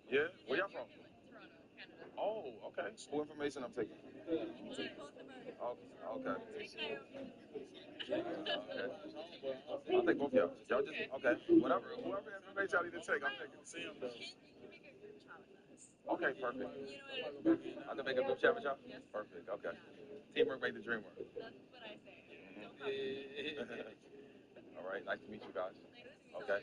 Yeah. Where y'all from? Toronto, Canada. Oh, okay. School information I'm taking. You can take both of us. Okay. Take Naomi's information. Okay. I'll take both of y'all. Y'all just okay. Whatever. Whoever information y'all need to take, I'm taking. See him though. You can make a group chat with us. Okay, perfect. You know what? I can make a group chat with y'all? Yes. Perfect. Okay. Yeah. Teamwork make the dream work. That's what I say. Don't copy. All right. Nice to meet you guys. Nice to meet you. Okay.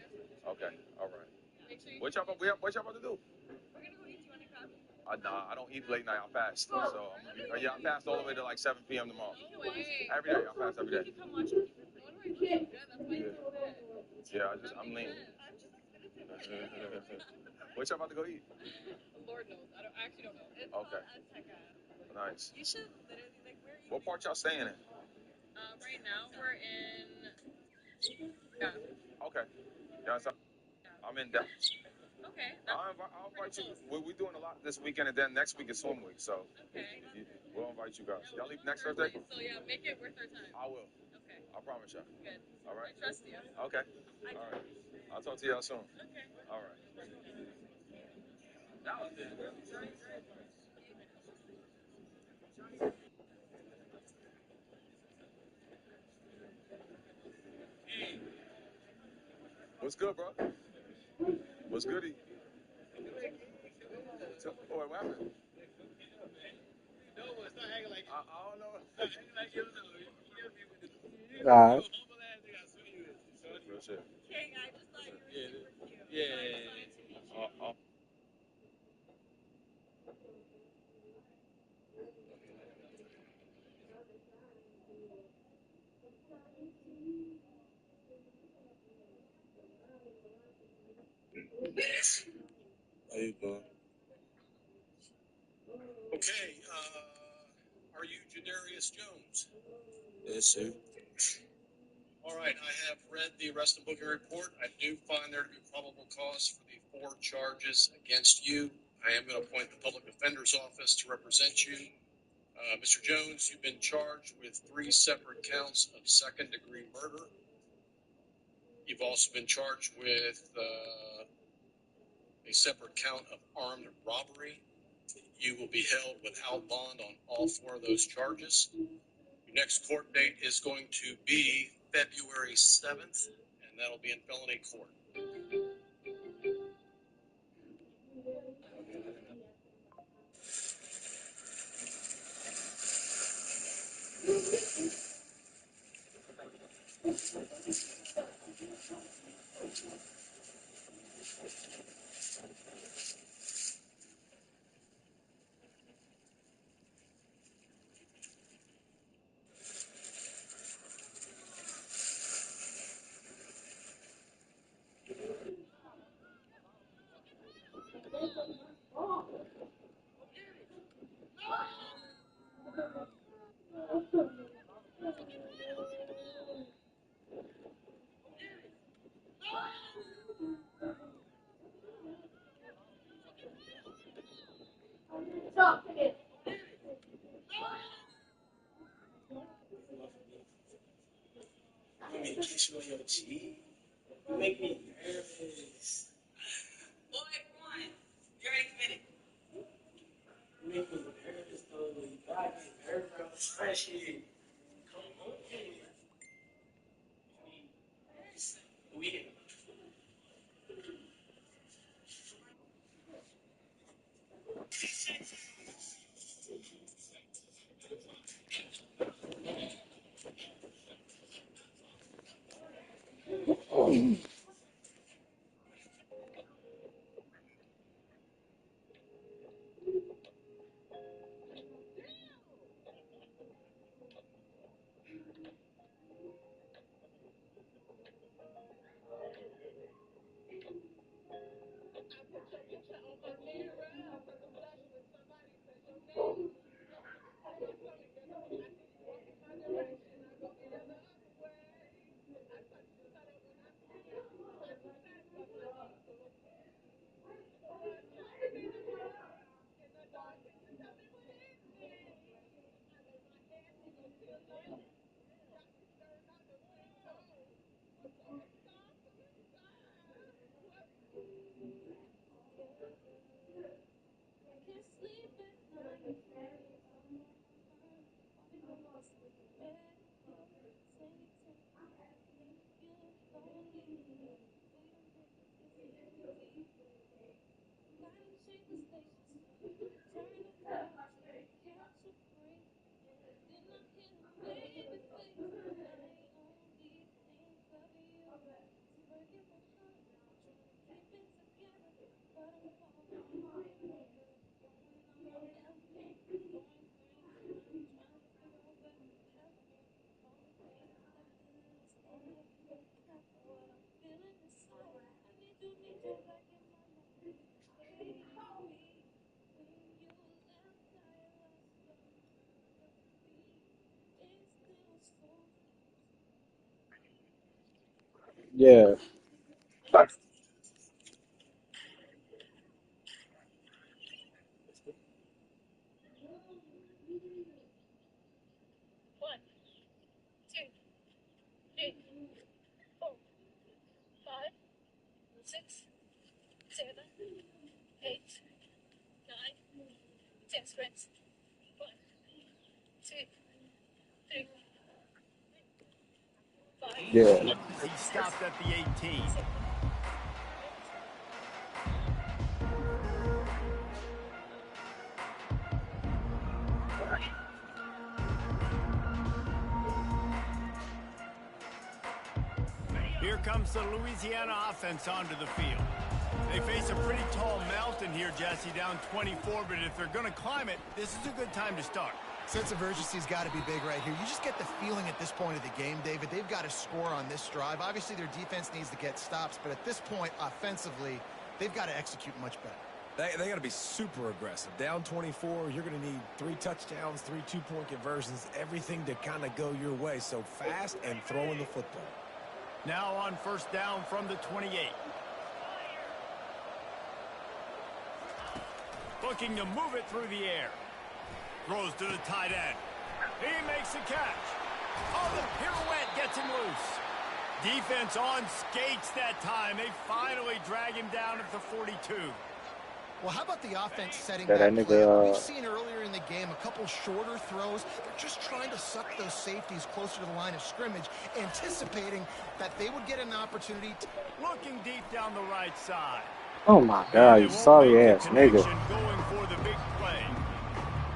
Okay. All right. Make sure you What y'all about to do? We're gonna go eat. Do you wanna come? Nah, I don't eat late night. I fast. So I fast all the way to like 7 p.m. tomorrow. No way. Every day. I fast every day. You can come watch me. What do I do? Good. That's why you're so good. Yeah, I'm lean. I'm just excited to What y'all about to go eat? Lord knows. I actually don't know. It's Okay. called Azteca. Nice. You should literally where are you? What part y'all staying in? Right now we're in. Yeah. Okay. I'm in Dallas. Okay. I'll invite you. We're doing a lot this weekend, and then next week is swim week, so Okay. we'll invite you guys. Y'all leave next Thursday? So yeah, make it worth our time. I will. Okay. I promise y'all. Good. All right. I trust you. Okay. All right. I'll talk to y'all soon. Okay. All right. That was it. What's good, bro? What's goody? What happened? No, stop acting like I don't know. Stop acting like you don't know. You killed me with it. You a humble ass nigga. I swear you is. Real shit. King, I just thought you were super cute. Yeah. So I'm excited to meet you. How you doing? Okay, are you Jadarius Jones? Yes, sir. All right, I have read the arrest and booking report. I do find there to be probable cause for the 4 charges against you. I am going to appoint the public defender's office to represent you. Mr. Jones, you've been charged with 3 separate counts of second-degree murder. You've also been charged with a separate count of armed robbery. You will be held without bond on all 4 of those charges. Your next court date is going to be February 7th, and that'll be in felony court. Let me kiss you on your cheek. You make me nervous. Boy, come on. You already committed. You make me nervous, though. You gotta get nervous around that shit. Come on. We Yeah. Yeah. He stopped at the 18. Here comes the Louisiana offense onto the field. They face a pretty tall mountain here, Jesse, down 24, but if they're going to climb it, this is a good time to start. Sense of urgency's got to be big right here. You just get the feeling at this point of the game, David, they've got to score on this drive. Obviously, their defense needs to get stops, but at this point, offensively, they've got to execute much better. They got to be super aggressive. Down 24, you're going to need 3 touchdowns, 3 two-point conversions, everything to kind of go your way. So fast and throwing the football. Now on first down from the 28. Looking to move it through the air. Throws to the tight end. He makes the catch. Oh, the pirouette gets him loose. Defense on skates that time. They finally drag him down at the 42. Well, how about the offense setting That that play up? nigga, We've seen earlier in the game a couple shorter throws. They're just trying to suck those safeties closer to the line of scrimmage, anticipating that they would get an opportunity to... Looking deep down the right side. Oh my God, you sorry ass nigga. Going for the big play.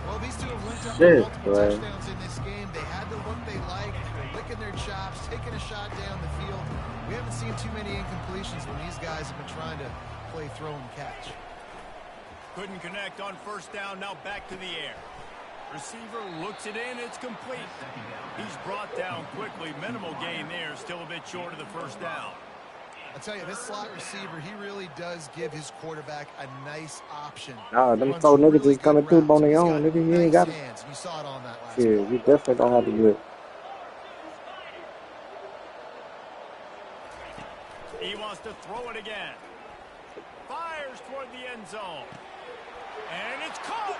Well, these two have linked up Shit, with multiple boy. touchdowns in this game. They had the look they liked. They're licking their chops, taking a shot down the field. We haven't seen too many incompletions when these guys have been trying to play throw and catch. Couldn't connect on first down. Now back to the air. Receiver looks it in. It's complete. He's brought down quickly. Minimal gain there. Still a bit short of the first down. I'll tell you, this slot receiver, he really does give his quarterback a nice option. Nah, them Runs four niggas really just coming good through routes. on their He's own. got Nigga, you nice ain't got it. hands. You saw it on that last Shit, play. you definitely don't have to do it. He wants to throw it again. Fires toward the end zone. And it's caught.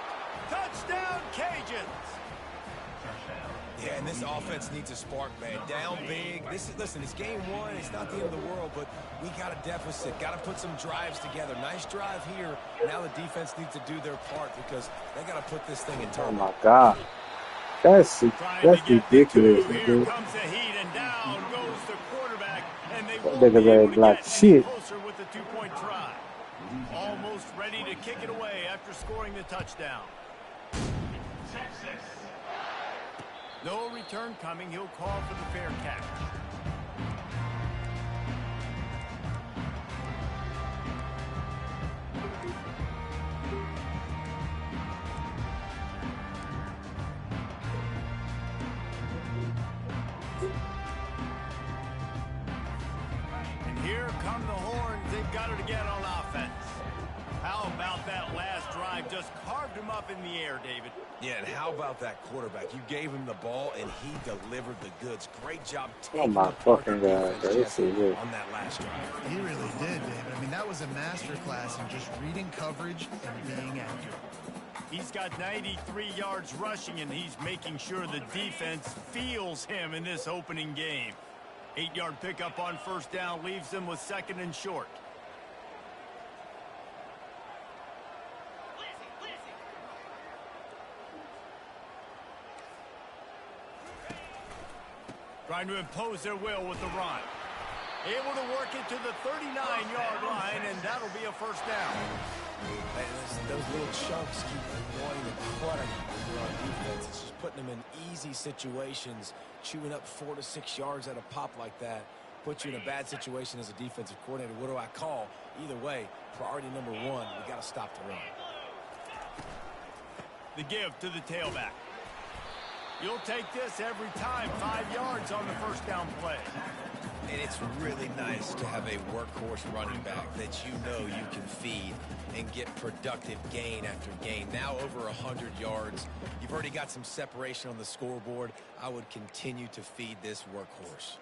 Touchdown, Cajuns. Yeah, and this offense needs a spark, man. Down big. Listen, it's game one. It's not the end of the world, but we got a deficit. Got to put some drives together. Nice drive here. Now the defense needs to do their part because they got to put this thing in Oh turn. my God. That's ridiculous, Here nigga. comes the heat, and down goes the quarterback, and they won't Niggas be able ain't to like get shit. any closer with the two-point try. Almost ready to kick it away after scoring the touchdown. No return coming. He'll call for the fair catch. And here come the horns. They've got it again on offense. How about that last drive? Just carved him up in the air, David. Yeah, and how about that quarterback? You gave him the ball, and he delivered the goods. Great job Oh taking my apart the fucking God, defense, bro. This Jesse, is it. on that last drive. He really did, David. I mean, that was a masterclass in just reading coverage and being accurate. He's got 93 yards rushing, and he's making sure the defense feels him in this opening game. 8-yard pickup on first down leaves them with second and short. Trying to impose their will with the run. Able to work it to the 39-yard line, and that'll be a first down. Hey, those little chunks keep wanting to clutter you on defense. It's just putting them in easy situations, chewing up 4 to 6 yards at a pop like that. Put you in a bad situation as a defensive coordinator. What do I call? Either way, priority number one, we got to stop the run. The give to the tailback. You'll take this every time. 5 yards on the first down play. And it's really nice to have a workhorse running back that you know you can feed and get productive gain after gain. Now over 100 yards. You've already got some separation on the scoreboard. I would continue to feed this workhorse.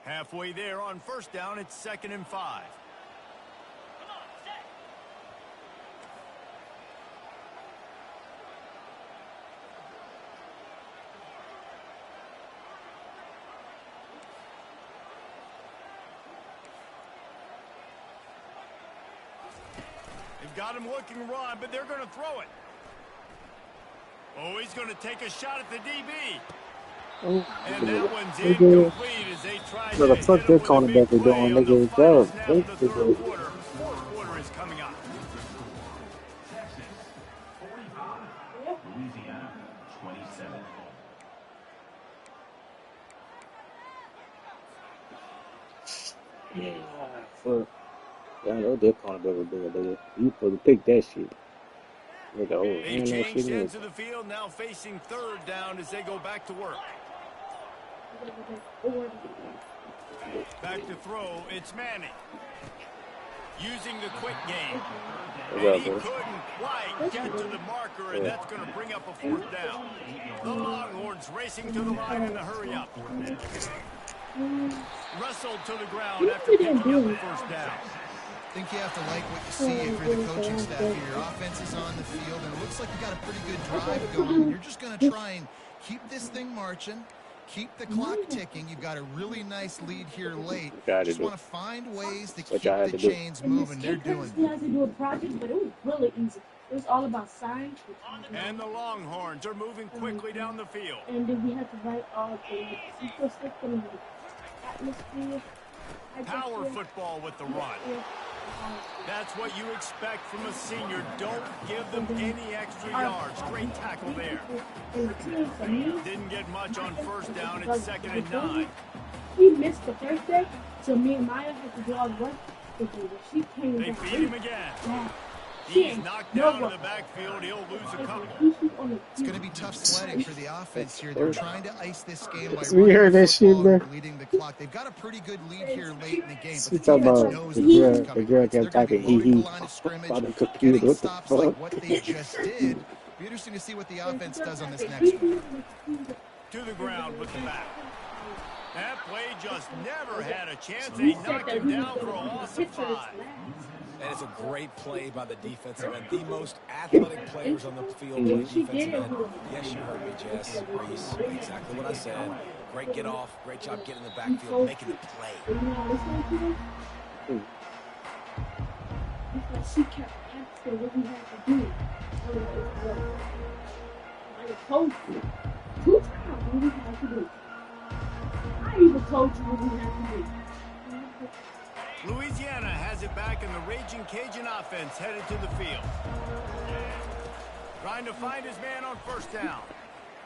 Halfway there on first down, it's 2nd and 5. They've got him looking run, but they're going to throw it. Oh, he's going to take a shot at the DB. Oh, And that one's incomplete as they try so the to fuck hit their him with a big cornerback is play doing, on the nigga, final dub. snap of the third quarter. Fourth quarter is coming up. Louisiana, 27. Yeah, fuck. Yeah, I know their cornerback was doing, nigga. You supposed to pick that shit. Nigga, oh, They ain't no shit changed in ends it. of the field, now facing third down as they go back to work. Back to throw, it's Manning. Using the quick game. And he couldn't quite get to the marker, and that's going to bring up a fourth down. The Longhorns racing to the line in a hurry up. Wrestled to the ground after picking up the first down. I think you have to like what you see if you're the coaching staff here. Your offense is on the field, and it looks like you got a pretty good drive going. You're just going to try and keep this thing marching, keep the clock ticking. You've got a really nice lead here late. Just want to find ways to keep the chains moving. They're doing we had to do a project, but it was really easy. It was all about science. And the Longhorns are moving quickly down the field. And then we had to write all the statistics and the atmosphere. Power football with the run. That's what you expect from a senior. Don't give them any extra yards. Great tackle there. Didn't get much on first down. It's 2nd and 9. He missed the first day, so me and Maya had to do all the work. She came They down. feed him again. He's knocked down in the backfield. He'll lose a couple. It's going to be tough sledding for the offense here. They're trying to ice this game by We heard running that the shit, football bro. and bleeding the clock. They've got a pretty good lead here late in the game, but We the talking defense about knows the the girl, is the coming. girl They're kept going to be typing loading the hee line of scrimmage, on the computer. getting What the stops like fuck? what they just did. Be interesting to see what the offense does on this next one. To the ground with the back. That play just never had a chance. They knocked him down for a loss of 5. And it's a great play by the defensive end. The most athletic players on the field play defensive end. Yes, you heard me, Jess, Reese. Exactly what I said. Great get off. Great job getting in the backfield, making the play. Because she kept asking what we had to do. I told you 2 times what we had to do. I even told you what we had to do. Louisiana has it back, and the Raging Cajun offense headed to the field. Trying to find his man on first down.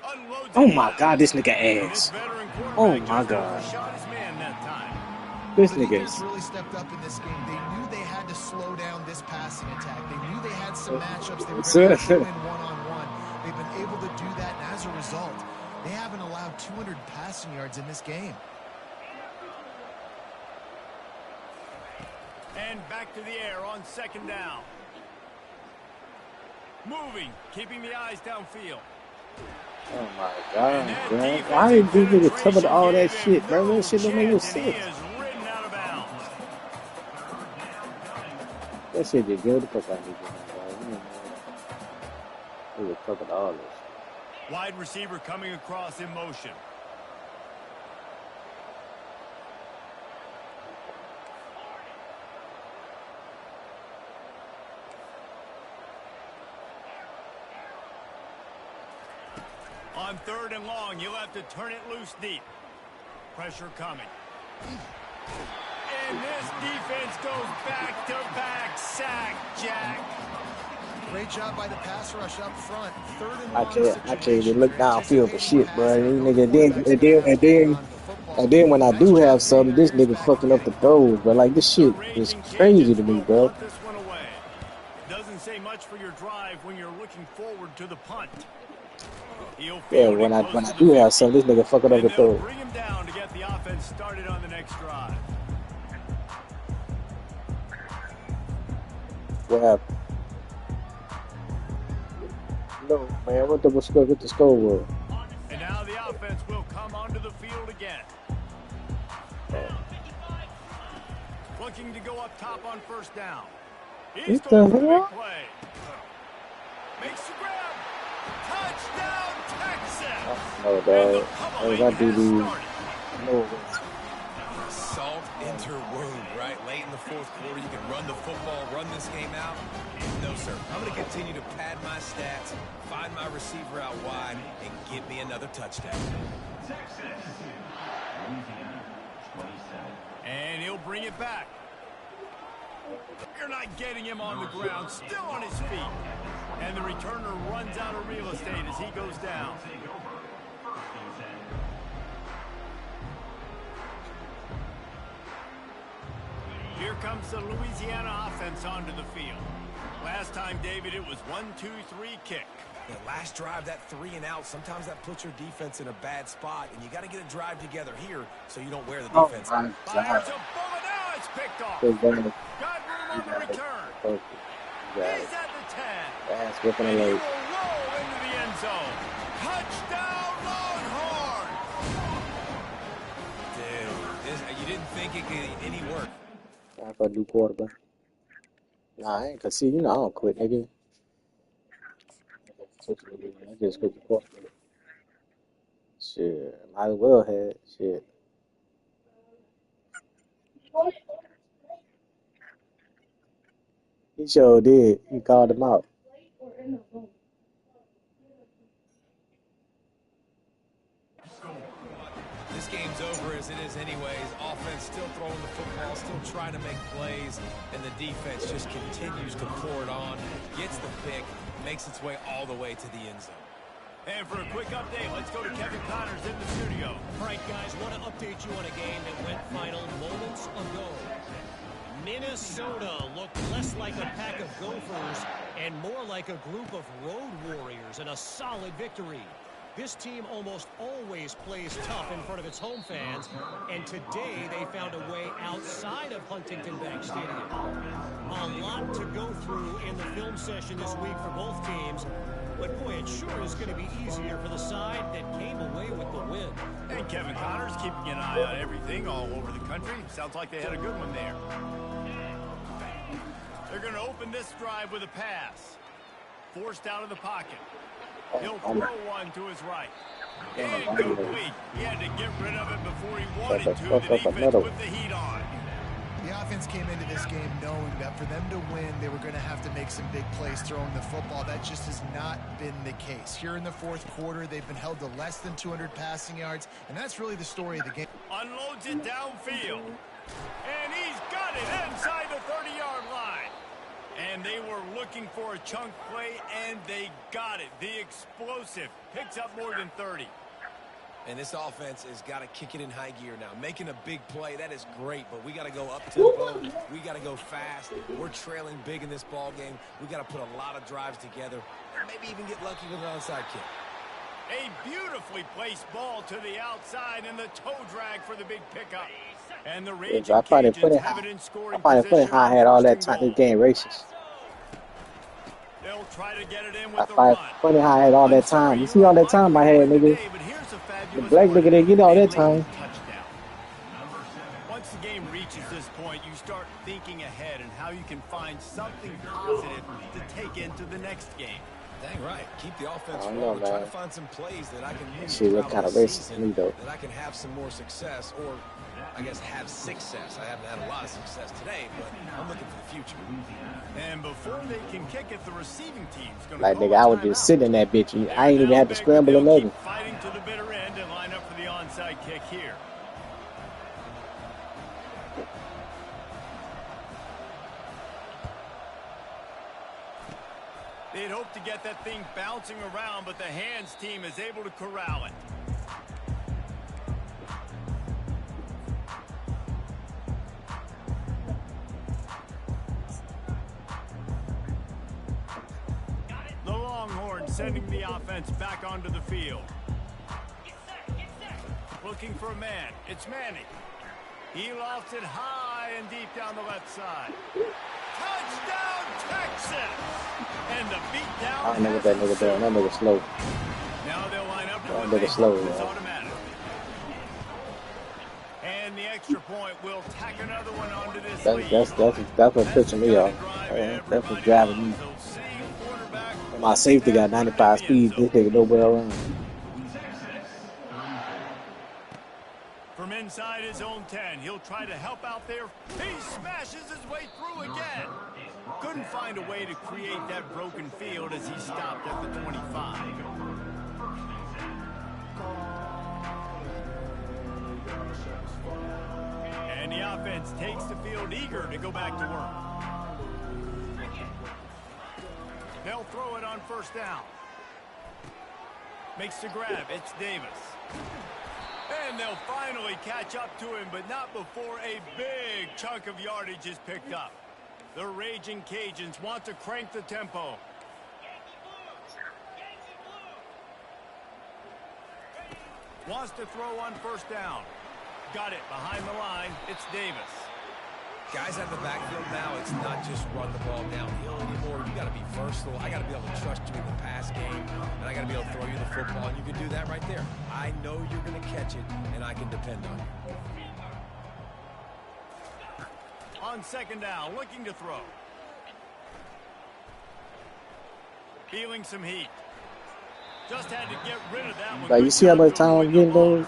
Unloads Oh it. my god, this nigga And ass. this veteran Oh quarterback my just god. overshot his man that time. This The nigga defense is. really stepped up in this game. They knew they had to slow down this passing attack. They knew they had some matchups they were going to have to win one-on-one. They've been able to do that, and as a result, they haven't allowed 200 passing yards in this game. And back to the air on 2nd down. Moving, keeping the eyes downfield. Oh my god, bro. Why did these niggas cover all that shit, bro? That shit don't make no sense. That shit just go the fuck out of me, bro. They just covered all this. Wide receiver coming across in motion. On 3rd and long, you'll have to turn it loose deep. Pressure coming. And this defense goes back-to-back sack, Jack. Great job by the pass rush up front. Third and I long can't even look downfield for anticipating shit, bro. passing, These go nigga, quarterback sneak, hold on to the and football. then when I Nice do have job for the some, this Bears nigga back fucking up again. the throws, bro. Like this The shit is Raging crazy Cajuns to me, will bro. punt this one away. Doesn't say much for your drive when you're looking forward to the punt. He'll Yeah, field it when I close to the do 50. have some, this nigga fucking up And the they'll throws. bring him down to get the offense started on the next drive. What happened? No, man. What the score was? And now the offense will come onto the field again. Looking to go up top on first down. He's What going the for the big hell? play. Makes the grab. Touchdown, Texas! Oh, And the dog. pummeling I do has these. started. No. Salt enter wound, right? Late in the fourth quarter, you can run the football, run this game out. No, sir. I'm going to continue to pad my stats, find my receiver out wide, and get me another touchdown. And he'll bring it back. You're not getting him on the ground, still on his feet. And the returner runs out of real estate as he goes down. Here comes the Louisiana offense onto the field. Last time, David, it was 1-2-3 kick. The last drive, that 3 and out, sometimes that puts your defense in a bad spot, and you got to get a drive together here so you don't wear the defense. Oh, my Fires God. a bullet, now it's picked off. Good game. Got room on the return. Perfect. He's at the 10. That's whipping And he away. will roll into the end zone. Touchdown, Longhorn! Dude, you didn't think it could get any worse. Time for a new quarterback. Nah, I ain't. Cause see, you know, I don't quit, nigga. I just quit the quarterback. Shit, might as well have. Shit. He sure did. He called him out. This game's over as it is anyways. Offense still throwing the football, still trying to make plays, and the defense just continues to pour it on, gets the pick, makes its way all the way to the end zone. And for a quick update, let's go to Kevin Connors in the studio. All right, guys, want to update you on a game that went final moments ago. Minnesota looked less like a pack of Gophers and more like a group of road warriors in a solid victory. This team almost always plays tough in front of its home fans, and today they found a way outside of Huntington Bank Stadium. A lot to go through in the film session this week for both teams, but boy, it sure is going to be easier for the side that came away with the win. And Kevin Connors keeping an eye on everything all over the country. Sounds like they had a good one there. They're going to open this drive with a pass. Forced out of the pocket. He'll throw one to his right. Incomplete. He had to get rid of it before he wanted to. The defense put the heat on. The offense came into this game knowing that for them to win, they were going to have to make some big plays throwing the football. That just has not been the case. Here in the fourth quarter, they've been held to less than 200 passing yards, and that's really the story of the game. Unloads it downfield. And he's got it inside the 30-yard line. And they were looking for a chunk play, and they got it. The explosive picks up more than 30. And this offense has got to kick it in high gear now. Making a big play, that is great, but we got to go up-tempo. We got to go fast. We're trailing big in this ball game. We got to put a lot of drives together and maybe even get lucky with an onside kick. A beautifully placed ball to the outside, and the toe drag for the big pickup. And the Raging Cajuns have it in scoring position. I find it funny how I had all that time. This game racist. They'll try to get it in with I the find run. it funny how I had all that time. You see all that time I had, nigga. The black nigga didn't get all that time. Once the game reaches this point, you start thinking ahead and how you can find something positive to take into the next game. Dang right. Keep the offense rolling. Try to find some plays that I can use She look kind of racist to me, though. that I can have some more success, or I guess have success. I haven't had a lot of success today, but I'm looking for the future. And before they can kick it, the receiving team's going to Like, nigga, I was just sitting in that bitch. I ain't even had to scramble or nothing. Fighting to the bitter end and line up for the onside kick here. They'd hope to get that thing bouncing around, but the hands team is able to corral it. The Longhorns sending the offense back onto the field. Looking for a man. It's Manning. He lofts it high and deep down the left side. Touchdown, Texas! And the beat down. I don't know what that nigga doing. That nigga slow. Now they'll line up That nigga slow, yeah. automatically. And the extra point will tack another one onto this lead. That's what's pissing me off. That's what's driving me. My safety got 95 speed. This nigga nowhere around. From inside his own 10, he'll try to help out there. He smashes his way through again. Couldn't find a way to create that broken field as he stopped at the 25. And the offense takes the field eager to go back to work. They'll throw it on first down. Makes the grab. It's Davis. And they'll finally catch up to him, but not before a big chunk of yardage is picked up. The Raging Cajuns want to crank the tempo. Wants to throw on first down. Got it behind the line. It's Davis. Guys out of the backfield now, it's not just run the ball downhill anymore. You got to be versatile. I got to be able to trust you in the pass game, and I got to be able to throw you the football, and you can do that right there. I know you're going to catch it, and I can depend on you. On second down, looking to throw. Feeling some heat. Just had to get rid of that one. Like, you see how much time I'm getting those?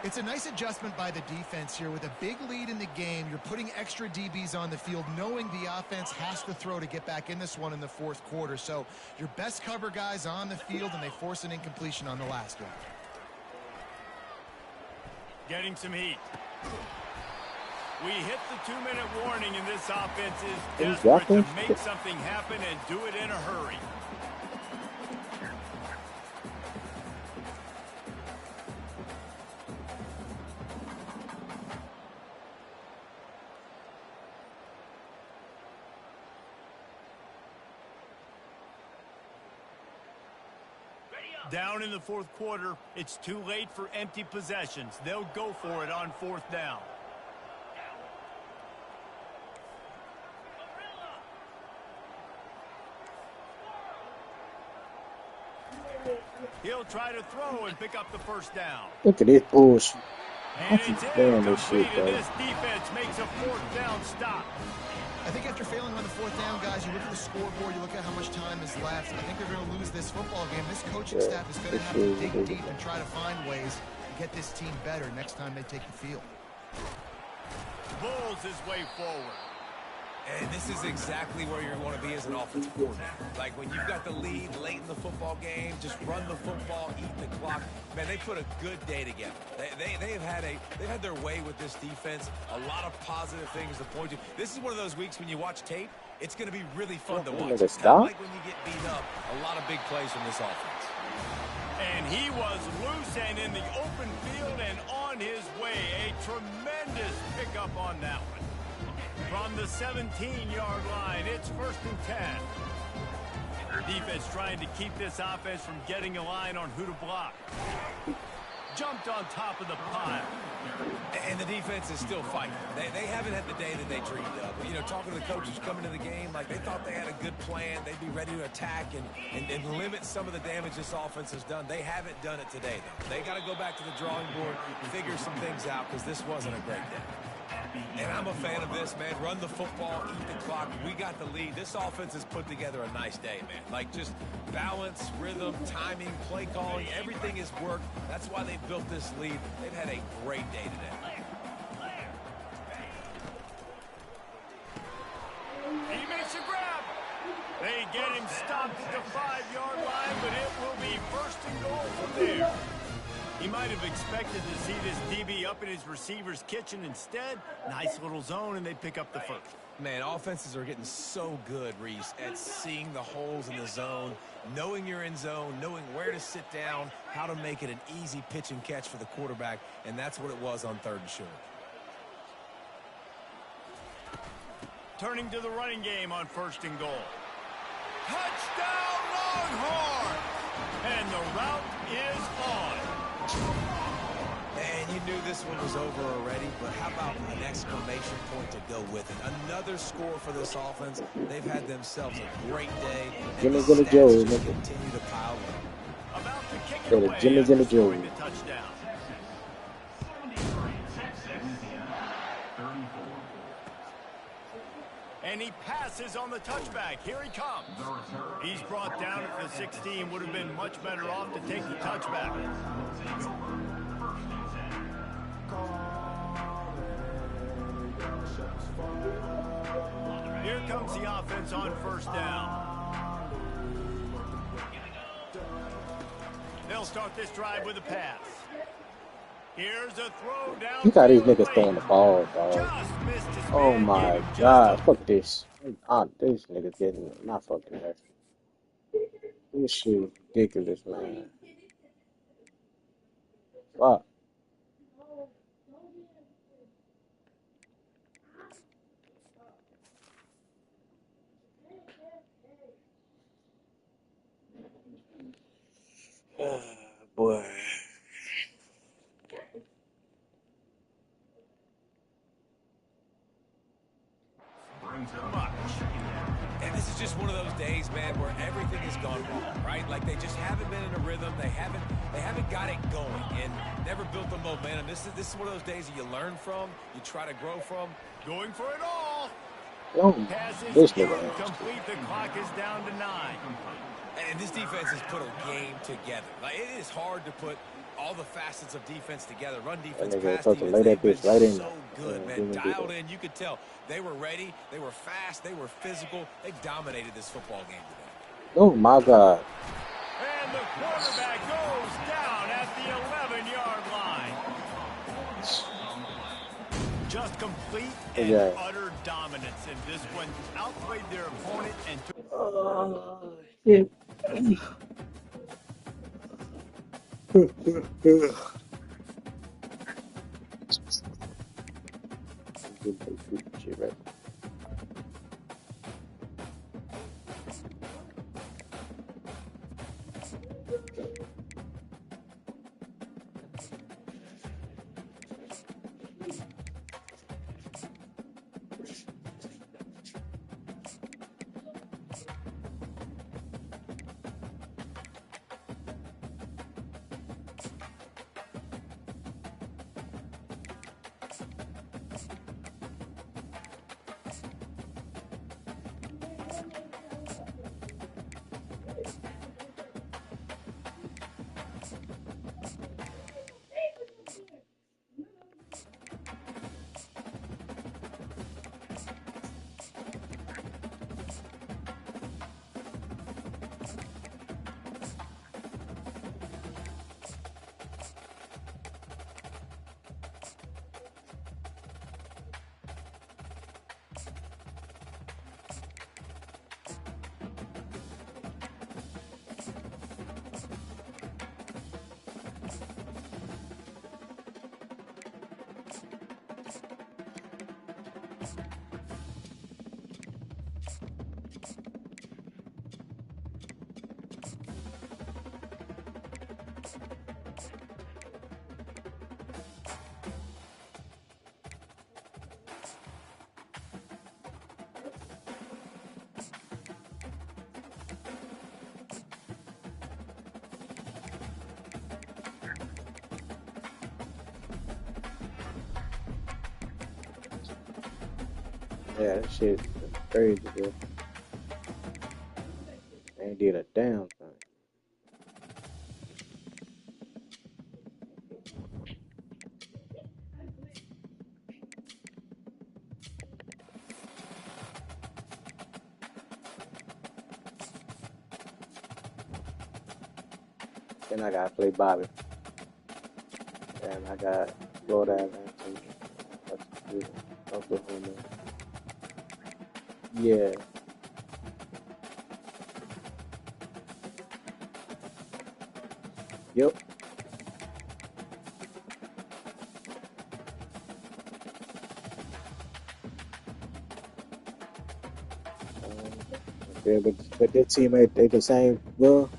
It's a nice adjustment by the defense here. With a big lead in the game, you're putting extra DBs on the field, knowing the offense has to throw to get back in this one in the fourth quarter. So your best cover guys on the field, and they force an incompletion on the last one. Getting some heat. We hit the 2-minute warning, and this offense is desperate to make something happen and do it in a hurry. Down in the fourth quarter, it's too late for empty possessions. They'll go for it on fourth down. He'll try to throw and pick up the first down. Look at this bullshit. And it's incomplete, and this defense makes a fourth down stop. I think after failing on the fourth down, guys, you look at the scoreboard, you look at how much time is left. I think they're going to lose this football game. This coaching staff is going to have to dig deep and try to find ways to get this team better next time they take the field. Bulls his way forward. And this is exactly where you want to be as an offensive coordinator. Like when you've got the lead late in the football game, just run the football, eat the clock. Man, they put a good day together. They've had their way with this defense. A lot of positive things to point to. This is one of those weeks when you watch tape, it's going to be really fun to watch. It's kind of like when you get beat up. A lot of big plays from this offense. And he was loose and in the open field and on his way. A tremendous pickup on that one. From the 17-yard line, it's 1st and 10. Defense trying to keep this offense from getting a line on who to block. Jumped on top of the pile. And the defense is still fighting. They haven't had the day that they dreamed of. You know, talking to the coaches coming to the game, like they thought they had a good plan. They'd be ready to attack and limit some of the damage this offense has done. They haven't done it today, though. They got to go back to the drawing board and figure some things out because this wasn't a great day. And I'm a fan of this, man. Run the football, eat the clock. We got the lead. This offense has put together a nice day, man. Like just balance, rhythm, timing, play calling, everything has worked. That's why they built this lead. They've had a great day today. He makes a grab. They get him stopped at the 5-yard line, but it will be 1st and goal from there. He might have expected to see this DB up in his receiver's kitchen. Instead, nice little zone, and they pick up the first. Man, offenses are getting so good, Reese, at seeing the holes in the zone, knowing you're in zone, knowing where to sit down, how to make it an easy pitch and catch for the quarterback, and that's what it was on 3rd and short. Turning to the running game on 1st and goal. Touchdown, Longhorn! And the route is on. And you knew this one was over already, but how about an exclamation point to go with it? Another score for this offense. They've had themselves a great day, and the stats just continue to pile up. About to kick it away after scoring the touchdown. And he passes on the touchback. Here he comes. He's brought down at the 16. Would have been much better off to take the touchback. Here comes the offense on 1st down. They'll start this drive with a pass. Here's a throw down. You got these niggas throwing the ball, dog. Oh my god, fuck this. This nigga getting not fucking there. This shit ridiculous, man. Fuck. Boy. And this is just one of those days, man, where everything has gone wrong, right? Like they just haven't been in a rhythm. They haven't got it going and never built the momentum. This is one of those days that you learn from, you try to grow from. Going for it all. Oh, this nigga. Complete. The clock is down to 9. And this defense has put a game together. Like it is hard to put all the facets of defense together. Run defense, pass defense. Lay that bitch right in. So good, man. Dialed in. You could tell they were ready. They were fast. They were physical. They dominated this football game today. Oh my God. And the quarterback goes down at the 11-yard line. Just complete and utter dominance, and this one outplayed their opponent and took. Shit. Shit, right. Yeah, that shit is crazy, dude. They did a damn thing. Then I gotta play Bobby. And I got Florida Atlantic. Oklahoma. Yeah. Yep. Yeah, but their teammate, they the same. Well,